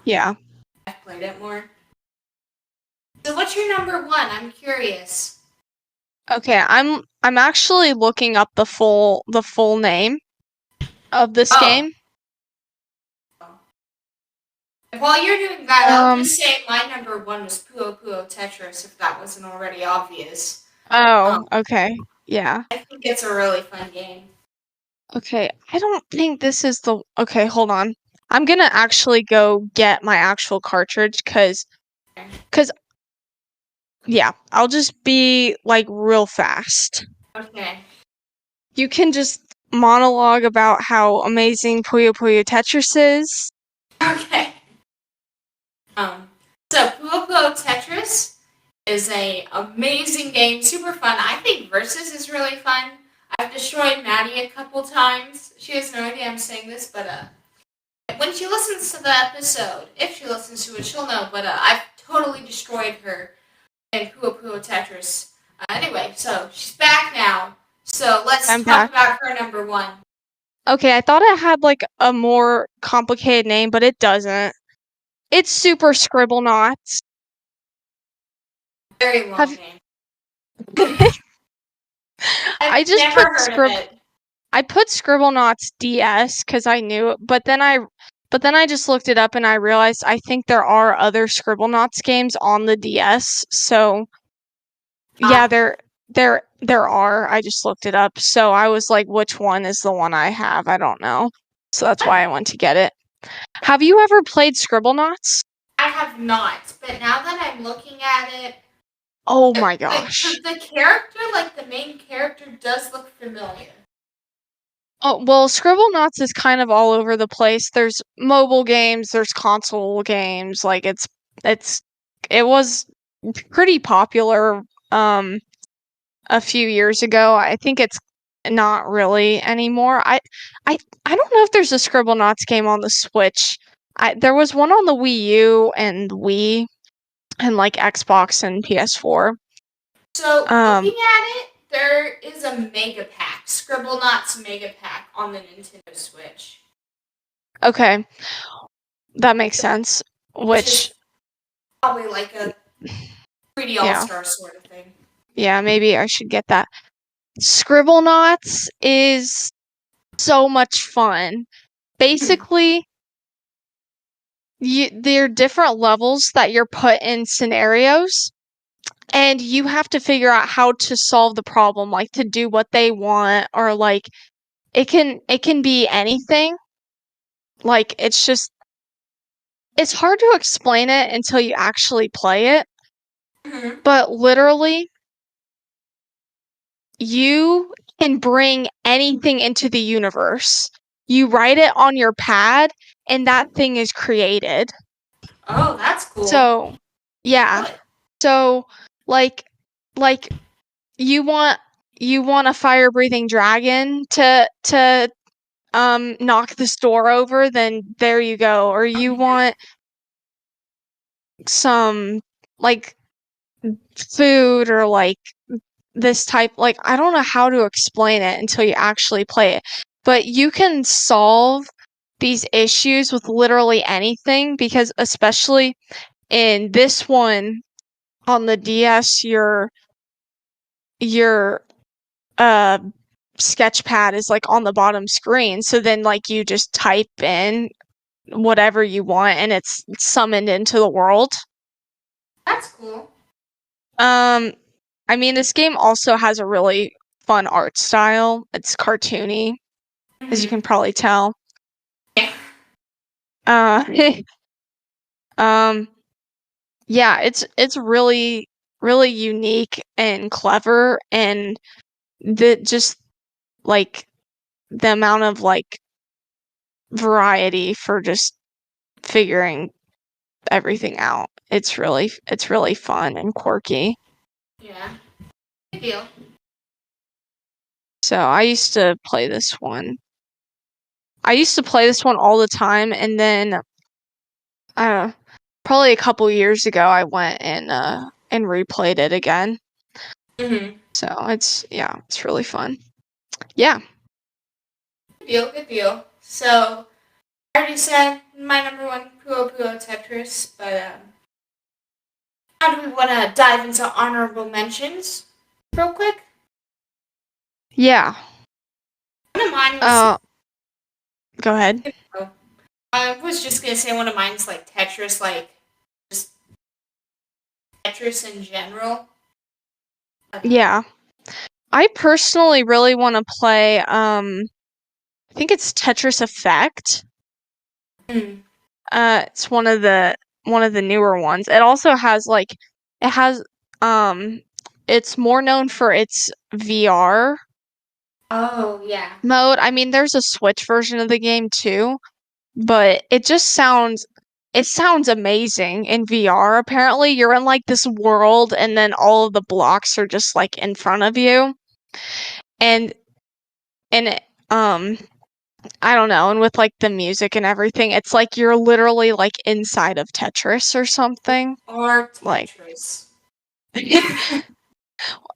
Yeah. I've played it more. So what's your number 1? I'm curious. Okay, I'm actually looking up the full name of this game. While you're doing that, I'll just say my number 1 was Puyo Puyo Tetris, if that wasn't already obvious. Oh, okay. Yeah. I think it's a really fun game. Okay, I don't think this is the... Okay, hold on. I'm gonna actually go get my actual cartridge, cause yeah, I'll just be, like, real fast. Okay. You can just monologue about how amazing Puyo Puyo Tetris is. Okay. So Puyo Puyo Tetris is an amazing game, super fun. I think Versus is really fun. I've destroyed Maddie a couple times. She has no idea I'm saying this, but when she listens to the episode, if she listens to it, she'll know. But I've totally destroyed her in Puyo Puyo Tetris. Anyway, so she's back now. So let's talk about her number 1. Okay, I thought it had, like, a more complicated name, but it doesn't. It's Super Scribblenauts. Very long name. I just never heard of it. I put Scribblenauts DS because I knew it, but then I just looked it up and I realized I think there are other Scribblenauts games on the DS. So yeah, there are. I just looked it up. So I was like, which one is the one I have? I don't know. So that's why I went to get it. Have you ever played Scribblenauts? I have not, but now that I'm looking at it, oh my gosh. The character, like the main character, does look familiar. Oh, well, Scribblenauts is kind of all over the place. There's mobile games, there's console games. Like, it was pretty popular a few years ago. I think it's not really anymore. I don't know if there's a Scribblenauts game on the Switch. There was one on the Wii U and Wii and, like, Xbox and PS4. So, looking at it, there is a Mega Pack, Scribblenauts Mega Pack on the Nintendo Switch. Okay. That makes sense. Which is probably like a 3D All-Star sort of thing. Yeah, maybe I should get that. Scribblenauts is so much fun. Basically, there are different levels that you're put in scenarios, and you have to figure out how to solve the problem, like to do what they want, or like it can be anything. Like, it's hard to explain it until you actually play it. But literally, you can bring anything into the universe. You write it on your pad, and that thing is created. Oh, that's cool. So, yeah. What? So, like you want a fire-breathing dragon to knock this door over, then there you go. Or you want some like food or like this type, like I don't know how to explain it until you actually play it. But you can solve these issues with literally anything, because especially in this one on the DS, your sketch pad is like on the bottom screen, so then like you just type in whatever you want and it's summoned into the world. That's cool. I mean, this game also has a really fun art style. It's cartoony, as you can probably tell. Yeah. Yeah, it's really really unique and clever, and just like the amount of like variety for just figuring everything out. It's really fun and quirky. Yeah. Good deal. So I used to play this one. All the time, and then probably a couple years ago I went and replayed it again. So it's really fun. Yeah. Good deal. So I already said my number one Puyo Puyo Tetris, but how do we want to dive into honorable mentions real quick? Yeah. One of mine was... Go ahead. I was just going to say one of mine's like Tetris, like just Tetris in general. Yeah. I personally really want to play, I think it's Tetris Effect. It's one of the newer ones. It also has it's more known for its VR. Oh, yeah. Mode. I mean, there's a Switch version of the game too, but it sounds amazing in VR. Apparently, you're in like this world, and then all of the blocks are just like in front of you, and I don't know, and with like the music and everything, it's like you're literally like inside of Tetris or something. Or Tetris. Like,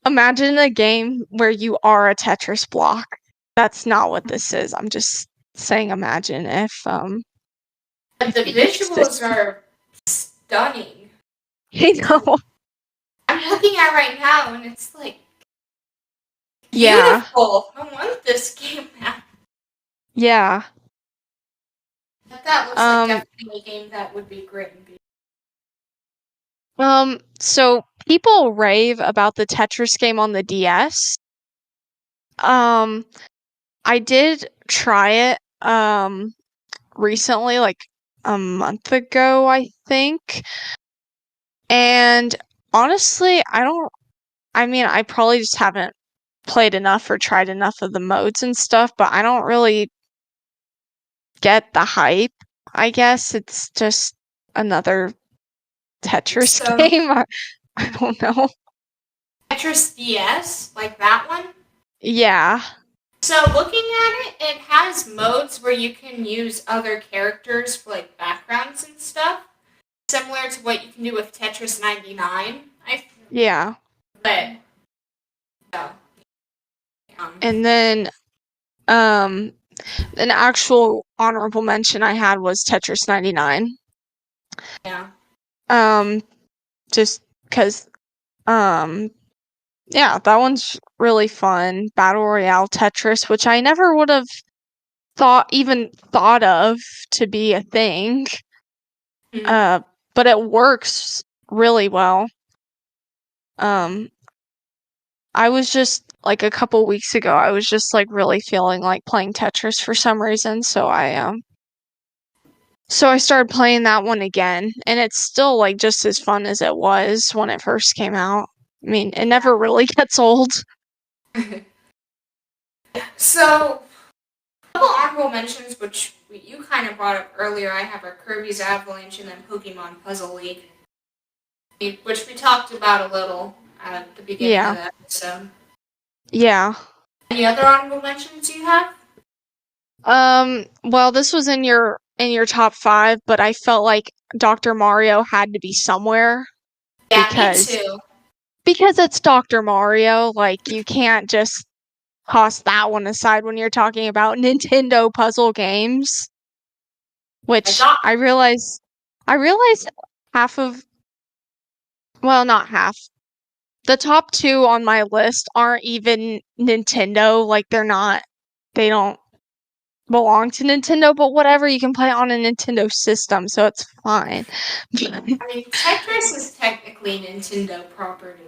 imagine a game where you are a Tetris block. That's not what this is. I'm just saying imagine if But the visuals are stunning. I know. I'm looking at it right now and it's like Yeah. beautiful. I want this game now. Yeah. But that looks like definitely a game that would be great. So people rave about the Tetris game on the DS. I did try it recently, like a month ago, I think. And honestly, I probably just haven't played enough or tried enough of the modes and stuff, but I don't really get the hype. I guess it's just another Tetris game. I don't know. Tetris DS, like that one? Yeah. So looking at it, it has modes where you can use other characters for like backgrounds and stuff, similar to what you can do with Tetris 99. Yeah. But and then an actual honorable mention I had was Tetris 99. Yeah. Just because yeah, that one's really fun. Battle Royale Tetris, which I never would have even thought of to be a thing. But it works really well. I was just like a couple weeks ago, I was just like really feeling like playing Tetris for some reason, so I started playing that one again, and it's still like just as fun as it was when it first came out. I mean, it never really gets old. So, a couple honorable mentions, which you kind of brought up earlier. I have our Kirby's Avalanche and then Pokemon Puzzle League, which we talked about a little at the beginning of the episode. Yeah. Any other honorable mentions you have? Well, this was in your top 5, but I felt like Dr. Mario had to be somewhere. Yeah, me too. Because it's Dr. Mario, like, you can't just toss that one aside when you're talking about Nintendo puzzle games. Which I realize half of, well, not half. The top 2 on my list aren't even Nintendo, like they don't belong to Nintendo, but whatever, you can play it on a Nintendo system, so it's fine. I mean, Tetris is technically Nintendo property.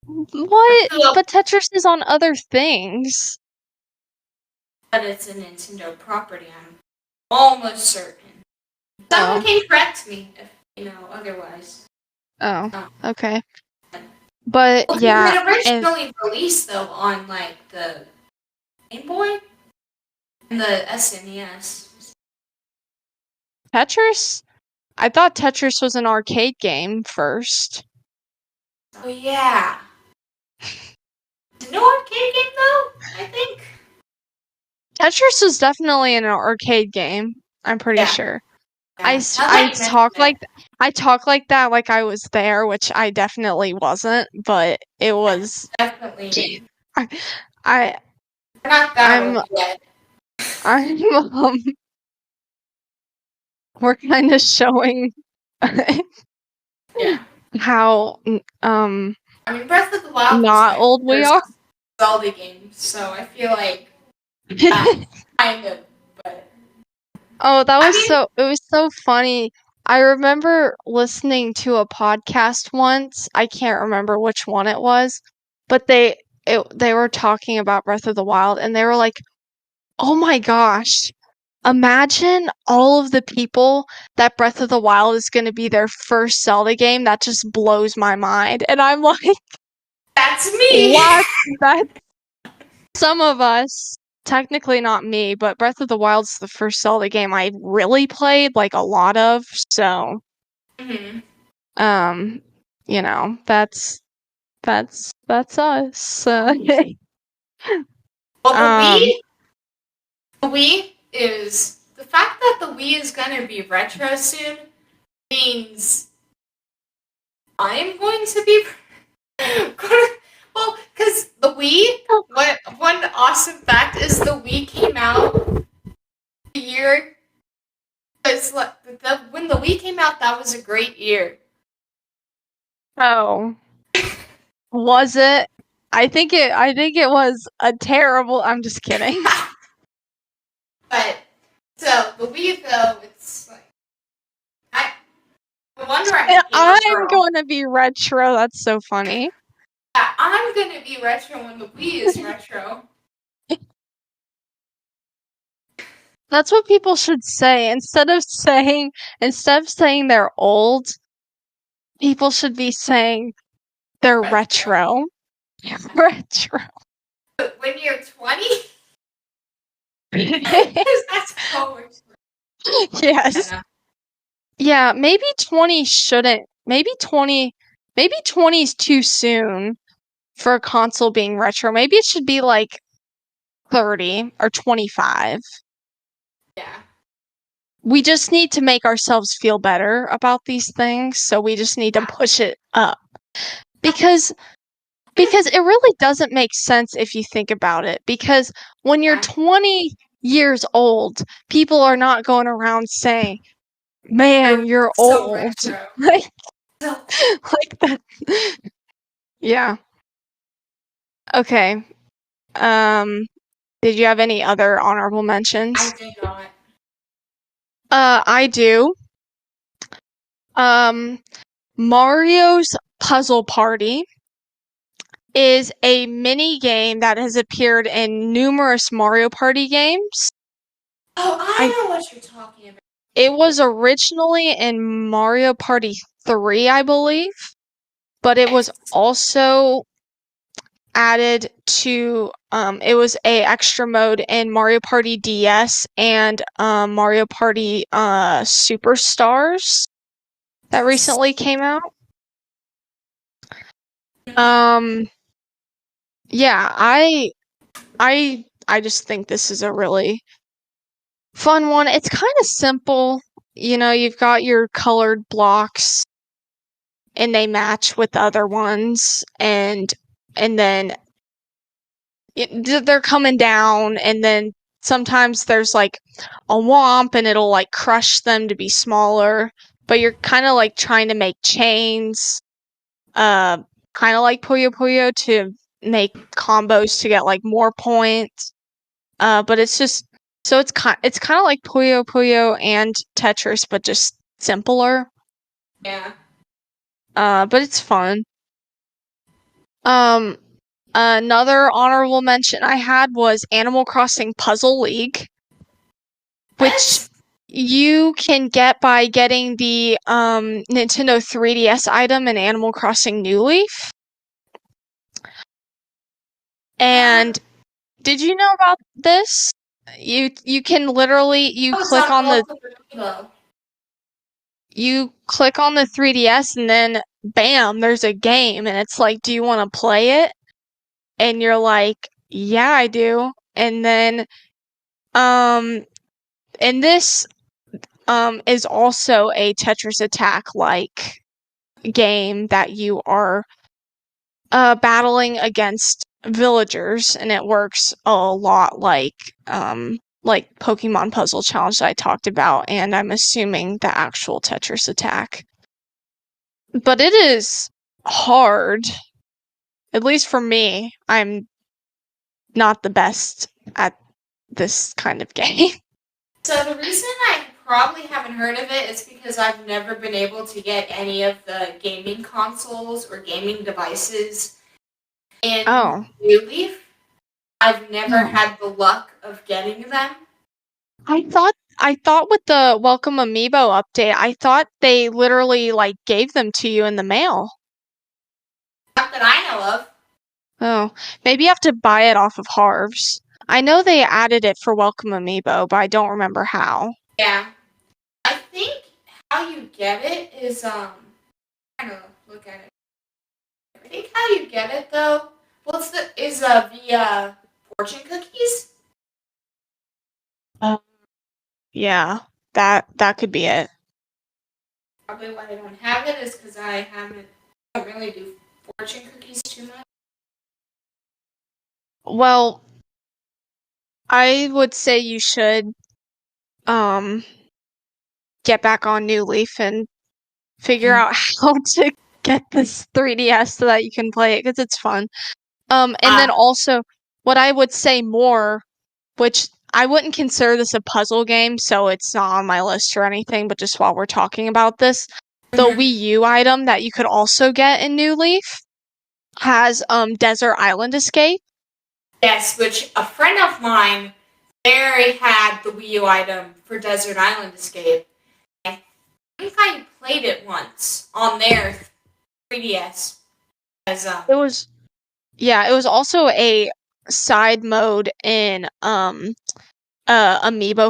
What? But Tetris is on other things. But it's a Nintendo property, I'm almost certain. Someone can correct me if you know otherwise. Oh, okay. But yeah, it originally released though on like the Game Boy and the SNES. Tetris? I thought Tetris was an arcade game first. Oh yeah. No arcade game though, I think. Tetris was definitely an arcade game. I'm pretty sure. Yeah. I talk like that like I was there, which I definitely wasn't, but it was definitely. I'm not that old yet. We're kind of showing how I mean, Breath of the Wild not old we are. Zelda game, so I feel like kind of, but oh, it was so funny. I remember listening to a podcast once. I can't remember which one it was, but they were talking about Breath of the Wild, and they were like, "Oh my gosh, imagine all of the people that Breath of the Wild is going to be their first Zelda game. That just blows my mind." And I'm like, "That's me." What? That's some of us. Technically not me, but Breath of the Wild's the first Zelda game I really played, like, a lot of, so you know, that's us. Well, the Wii is the fact that the Wii is gonna be retro soon means I'm going to be well, because the Wii. One awesome fact is the Wii came out the year. It's like when the Wii came out, that was a great year. Oh, was it? I think it was a terrible. I'm just kidding. But so the Wii though, it's like I wonder. I'm going to be retro. That's so funny. Yeah, I'm going to be retro when the Wii is retro. That's what people should say instead of saying they're old. People should be saying they're retro. Retro. When you're 20? That's forward. Yes. Yeah, maybe 20 shouldn't. Maybe 20 is too soon for a console being retro. Maybe it should be like 30 or 25. Yeah. We just need to make ourselves feel better about these things, so we just need to push it up. Because it really doesn't make sense if you think about it. Because when you're 20 years old, people are not going around saying, "Man, you're old." like that. Yeah. Okay. Did you have any other honorable mentions? I did not. I do. Mario's Puzzle Party is a mini game that has appeared in numerous Mario Party games. Oh, I know what you're talking about. It was originally in Mario Party 3, I believe. but it was also added to it was a extra mode in Mario Party DS and Mario Party Superstars that recently came out. Yeah, I just think this is a really fun one. It's kind of simple. You know, you've got your colored blocks and they match with the other ones, and then they're coming down, and then sometimes there's like a womp and it'll like crush them to be smaller, but you're kind of like trying to make chains, kind of like Puyo Puyo, to make combos to get like more points. But it's just so it's kind of like Puyo Puyo and Tetris, but just simpler. Yeah. But it's fun. Another honorable mention I had was Animal Crossing Puzzle League, which you can get by getting the Nintendo 3DS item in Animal Crossing New Leaf. And did you know about this? You can literally click on the 3DS and then bam, there's a game, and it's like, do you want to play it? And you're like, yeah, I do. And then and this is also a Tetris Attack like game that you are battling against villagers, and it works a lot like Pokemon Puzzle Challenge that I talked about, and I'm assuming the actual Tetris Attack. But it is hard. At least for me, I'm not the best at this kind of game. So the reason I probably haven't heard of it is because I've never been able to get any of the gaming consoles or gaming devices in New Leaf. I've never had the luck of getting them. I thought with the Welcome Amiibo update, I thought they literally like gave them to you in the mail. Not that I know of. Oh, maybe you have to buy it off of Harv's. I know they added it for Welcome Amiibo, but I don't remember how. Yeah. I think how you get it is trying to look at it. I think how you get it though, is via fortune cookies. Yeah, that could be it. Probably why I don't have it is because I don't really do fortune cookies too much. Well, I would say you should get back on New Leaf and figure out how to get this 3DS so that you can play it, because it's fun. And then also, what I would say more, which I wouldn't consider this a puzzle game, so it's not on my list or anything, but just while we're talking about this, the Wii U item that you could also get in New Leaf has Desert Island Escape. Yes, which a friend of mine, Barry, had the Wii U item for Desert Island Escape. I think I played it once on their 3DS. It was also a side mode in Amiibo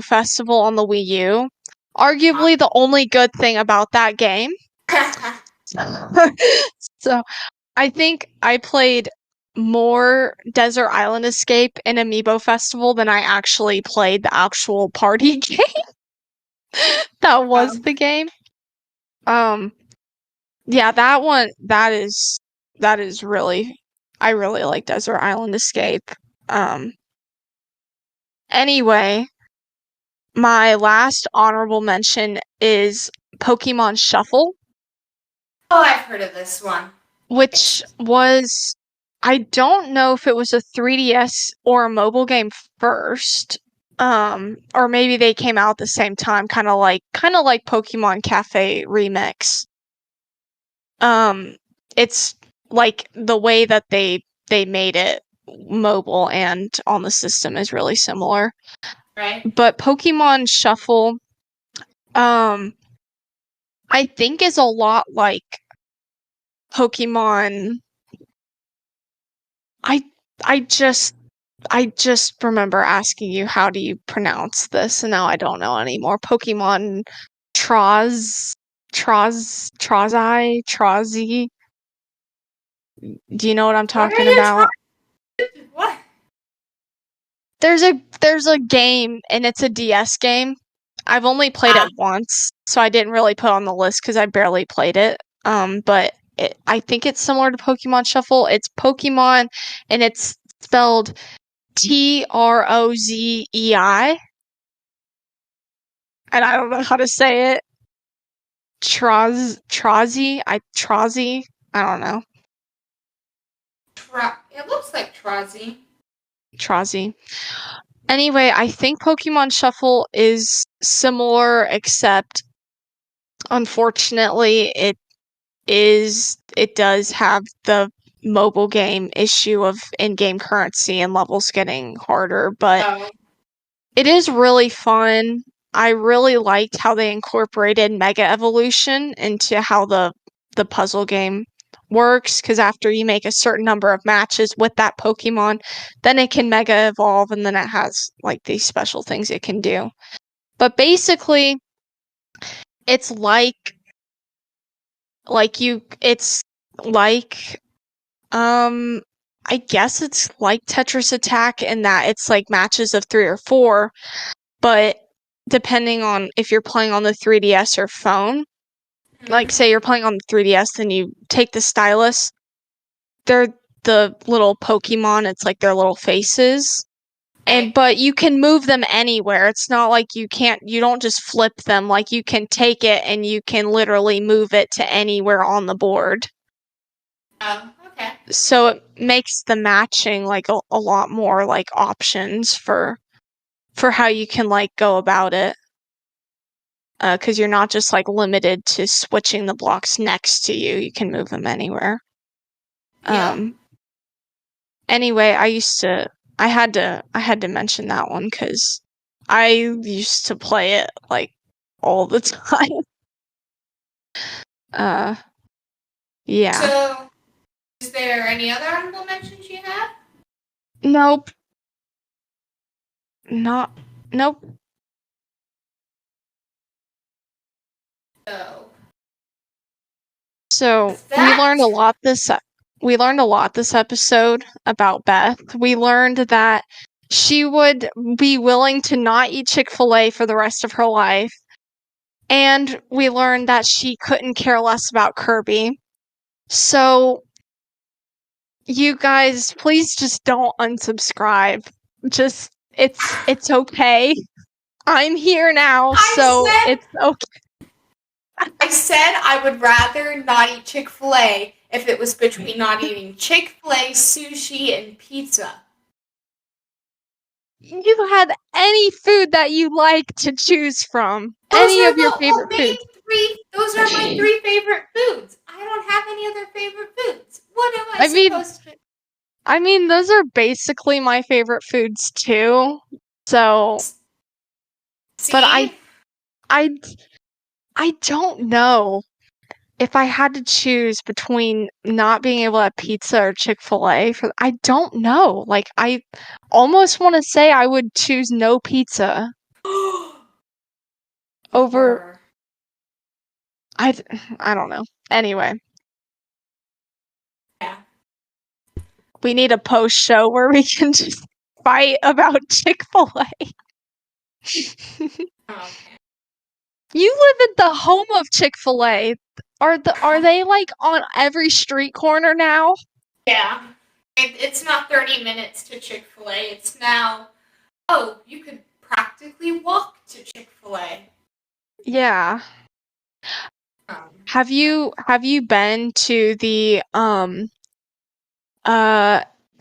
Festival on the Wii U. Arguably the only good thing about that game. So I think I played more Desert Island Escape in Amiibo Festival than I actually played the actual party game. That was the game. Yeah, that one, that is really, I really like Desert Island Escape. Anyway, my last honorable mention is Pokemon Shuffle. Oh, I've heard of this one. Which was, I don't know if it was a 3DS or a mobile game first. Or maybe they came out at the same time, kind of like Pokemon Cafe Remix. It's like the way that they made it mobile and on the system is really similar. Right. But Pokemon Shuffle, I think is a lot like Pokemon. I just remember asking you how do you pronounce this, and now I don't know anymore. Pokemon Trozy. Do you know what I'm talking about? What? There's a game, and it's a DS game. I've only played it once, so I didn't really put it on the list because I barely played it. But I think it's similar to Pokemon Shuffle. It's Pokemon, and it's spelled Trozei, and I don't know how to say it. Trozy, I don't know. It looks like Trozy. Anyway, I think Pokemon Shuffle is similar, except unfortunately it does have the mobile game issue of in-game currency and levels getting harder, but it is really fun. I really liked how they incorporated Mega Evolution into how the puzzle game works, because after you make a certain number of matches with that Pokemon, then it can Mega Evolve, and then it has like these special things it can do. But basically, it's I guess it's like Tetris Attack in that it's like matches of 3 or 4, but depending on if you're playing on the 3DS or phone, like say you're playing on the 3DS, then you take the stylus, they're the little Pokemon, it's like their little faces. But you can move them anywhere. It's not like you don't just flip them, like you can take it and you can literally move it to anywhere on the board. Oh, okay. So it makes the matching like a lot more like options for how you can like go about it. 'Cause you're not just like limited to switching the blocks next to you. You can move them anywhere. Yeah. Anyway, I had to mention that one because I used to play it like all the time. Yeah. So, is there any other honorable mentions you have? Nope. So we learned a lot this episode about Beth. We learned that she would be willing to not eat Chick-fil-A for the rest of her life. And we learned that she couldn't care less about Kirby. So you guys, please just don't unsubscribe. Just it's okay. I'm here now, so it's okay. I said I would rather not eat Chick-fil-A if it was between not eating Chick-fil-A, sushi, and pizza. You had any food that you like to choose from. Any of your favorite foods. Those are my 3 favorite foods. I don't have any other favorite foods. What am I supposed to do? I mean, those are basically my favorite foods too. So, see? But I don't know if I had to choose between not being able to have pizza or Chick-fil-A. I don't know. Like, I almost want to say I would choose no pizza over. I don't know. Anyway. Yeah. We need a post show where we can just fight about Chick-fil-A. Okay. You live at the home of Chick-fil-A. Are they like on every street corner now? Yeah. It's not 30 minutes to Chick-fil-A. It's now, you could practically walk to Chick-fil-A. Yeah. Have you been to the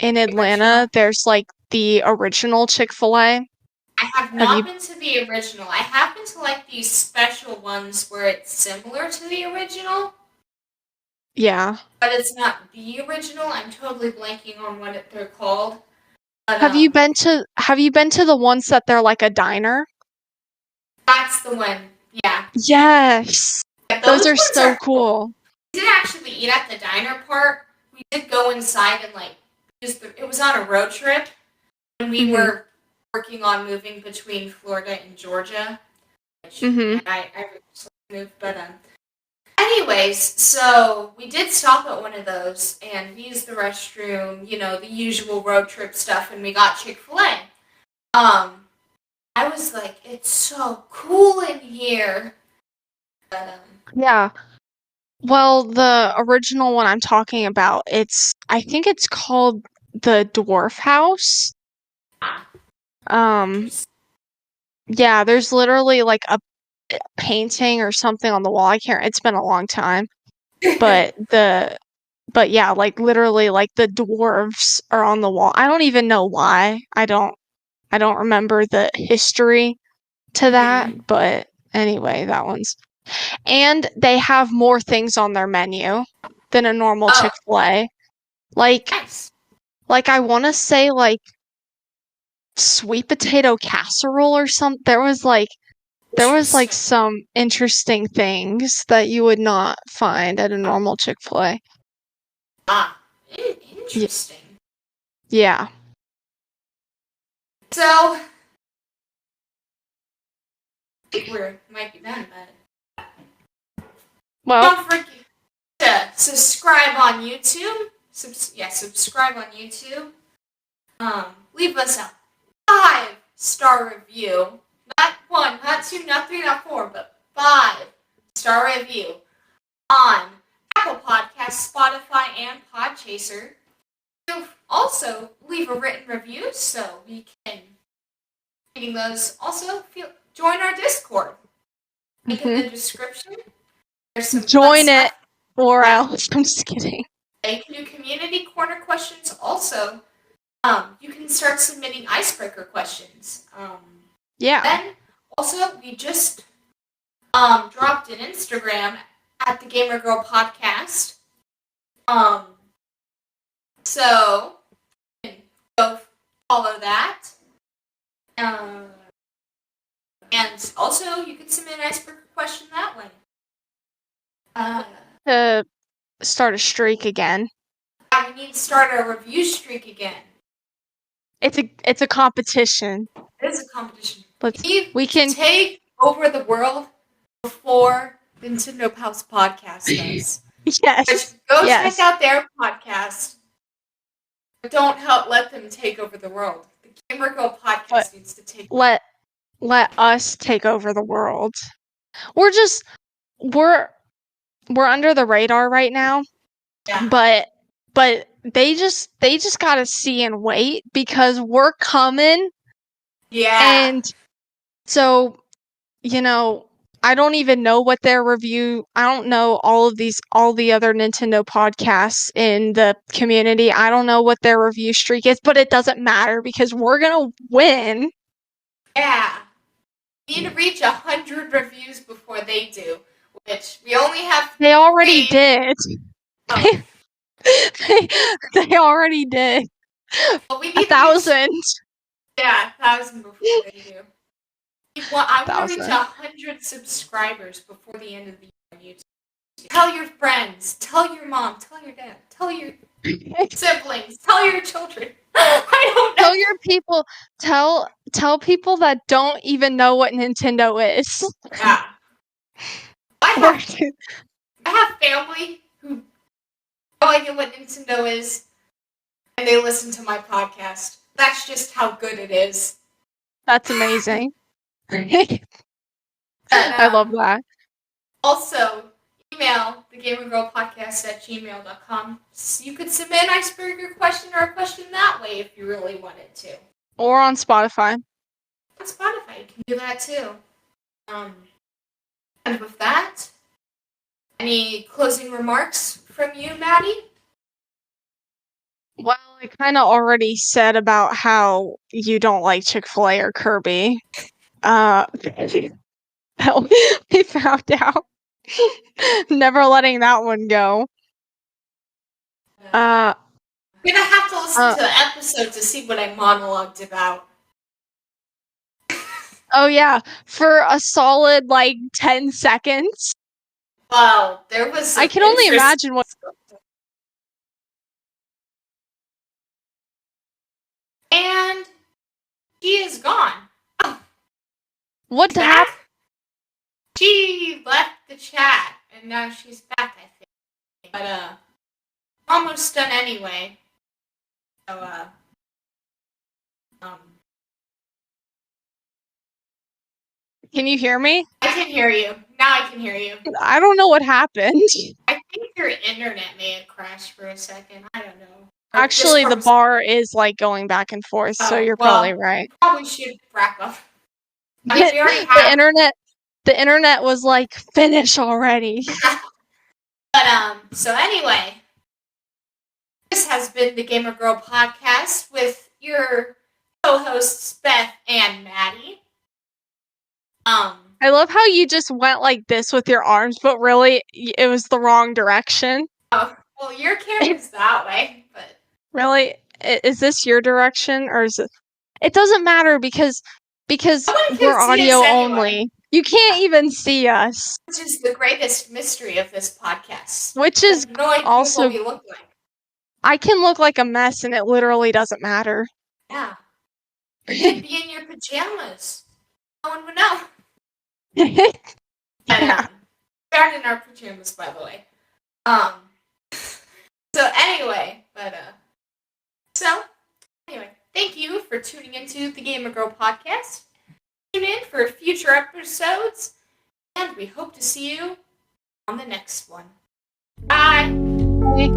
in Atlanta, there's like the original Chick-fil-A? I have not been to the original. I have been to like these special ones where it's similar to the original. Yeah. But it's not the original. I'm totally blanking on what they're called. But, have you been to the ones that they're like a diner? That's the one. Yeah. Yes. Yeah, those are so cool. did actually eat at the diner part. We did go inside and it was on a road trip when we were working on moving between Florida and Georgia. Which I moved, but anyways, so we did stop at one of those and we used the restroom, the usual road trip stuff, and we got Chick-fil-A. I was like, it's so cool in here. But, yeah. Well, the original one I'm talking about, I think it's called the Dwarf House. Yeah, there's literally like a painting or something on the wall. It's been a long time. But yeah, like literally like the dwarves are on the wall. I don't even know why. I don't remember the history to that, but anyway, that one's. And they have more things on their menu than a normal Chick-fil-A. Like I want to say like sweet potato casserole or something. There was like some interesting things that you would not find at a normal Chick-fil-A. Interesting. Yeah. So we might be done, but don't forget to subscribe on YouTube. Subscribe on YouTube. Leave us a 5-star review. Not 1, not 2, not 3, not 4, but 5-star review on Apple Podcasts, Spotify, and Podchaser. You also leave a written review so we can reading those. Also, join our Discord. Link in the description. There's some join it, or else. I'm just kidding. You can do community corner questions. Also, you can start submitting icebreaker questions. Yeah. Then, also, we just dropped an Instagram at the Gamer Girl Podcast. So you can go follow that. And also, you can submit an icebreaker question that way. To start a streak again. Yeah, we need to start a review streak again. It's a competition. It is a competition. We can take over the world before Nintendo House Podcast does. Yes. Go check out their podcast. But don't let them take over the world. The Gamer Girl Podcast needs to take let us take over the world. We're under the radar right now. Yeah. But they just gotta see and wait because we're coming. Yeah. And so, I don't even know what their review. I don't know all the other Nintendo podcasts in the community. I don't know what their review streak is, but it doesn't matter because we're gonna win. Yeah. We need to reach 100 reviews before they do, which we only have. They already did. Oh. they already did. Well, we need 1,000. Yeah, 1,000 before they do. I want to reach 100 subscribers before the end of the year on YouTube. Tell your friends, tell your mom, tell your dad, tell your siblings, tell your children. I don't know. Tell your people, tell people that don't even know what Nintendo is. Yeah. I have family who have no idea what Nintendo is, and they listen to my podcast. That's just how good it is. That's amazing. I love that. Also, email thegamergirlpodcast@gmail.com. So you could submit an icebreaker question or a question that way if you really wanted to. Or on Spotify. On Spotify, you can do that too. And with that, any closing remarks from you, Maddie? Well, I kind of already said about how you don't like Chick-fil-A or Kirby. We found out. Never letting that one go. We're gonna have to listen to the episode to see what I monologued about. Oh yeah, for a solid 10 seconds. Well, there was some I can only imagine what. And she is gone. Oh, What happened? She left the chat, and now she's back, I think. But, almost done anyway. So, Can you hear me? I can hear you. Now I can hear you. I don't know what happened. I think your internet may have crashed for a second. I don't know. Actually, the bar is like going back and forth, so you're probably right. Probably should wrap up. I mean, we already have the internet was like, finish already. But so anyway, this has been the Gamer Girl Podcast with your co-hosts Beth and Maddie. I love how you just went like this with your arms, but really it was the wrong direction. Oh, well, your camera's that way, but really, is this your direction or is it? It doesn't matter because we're audio only. You can't even see us. Which is the greatest mystery of this podcast. Which is also what we look like. I can look like a mess and it literally doesn't matter. Yeah. You could be in your pajamas. No one would know. Yeah. We aren't in our pajamas, by the way. So anyway, thank you for tuning into the Gamer Girl Podcast. Tune in for future episodes, and we hope to see you on the next one. Bye!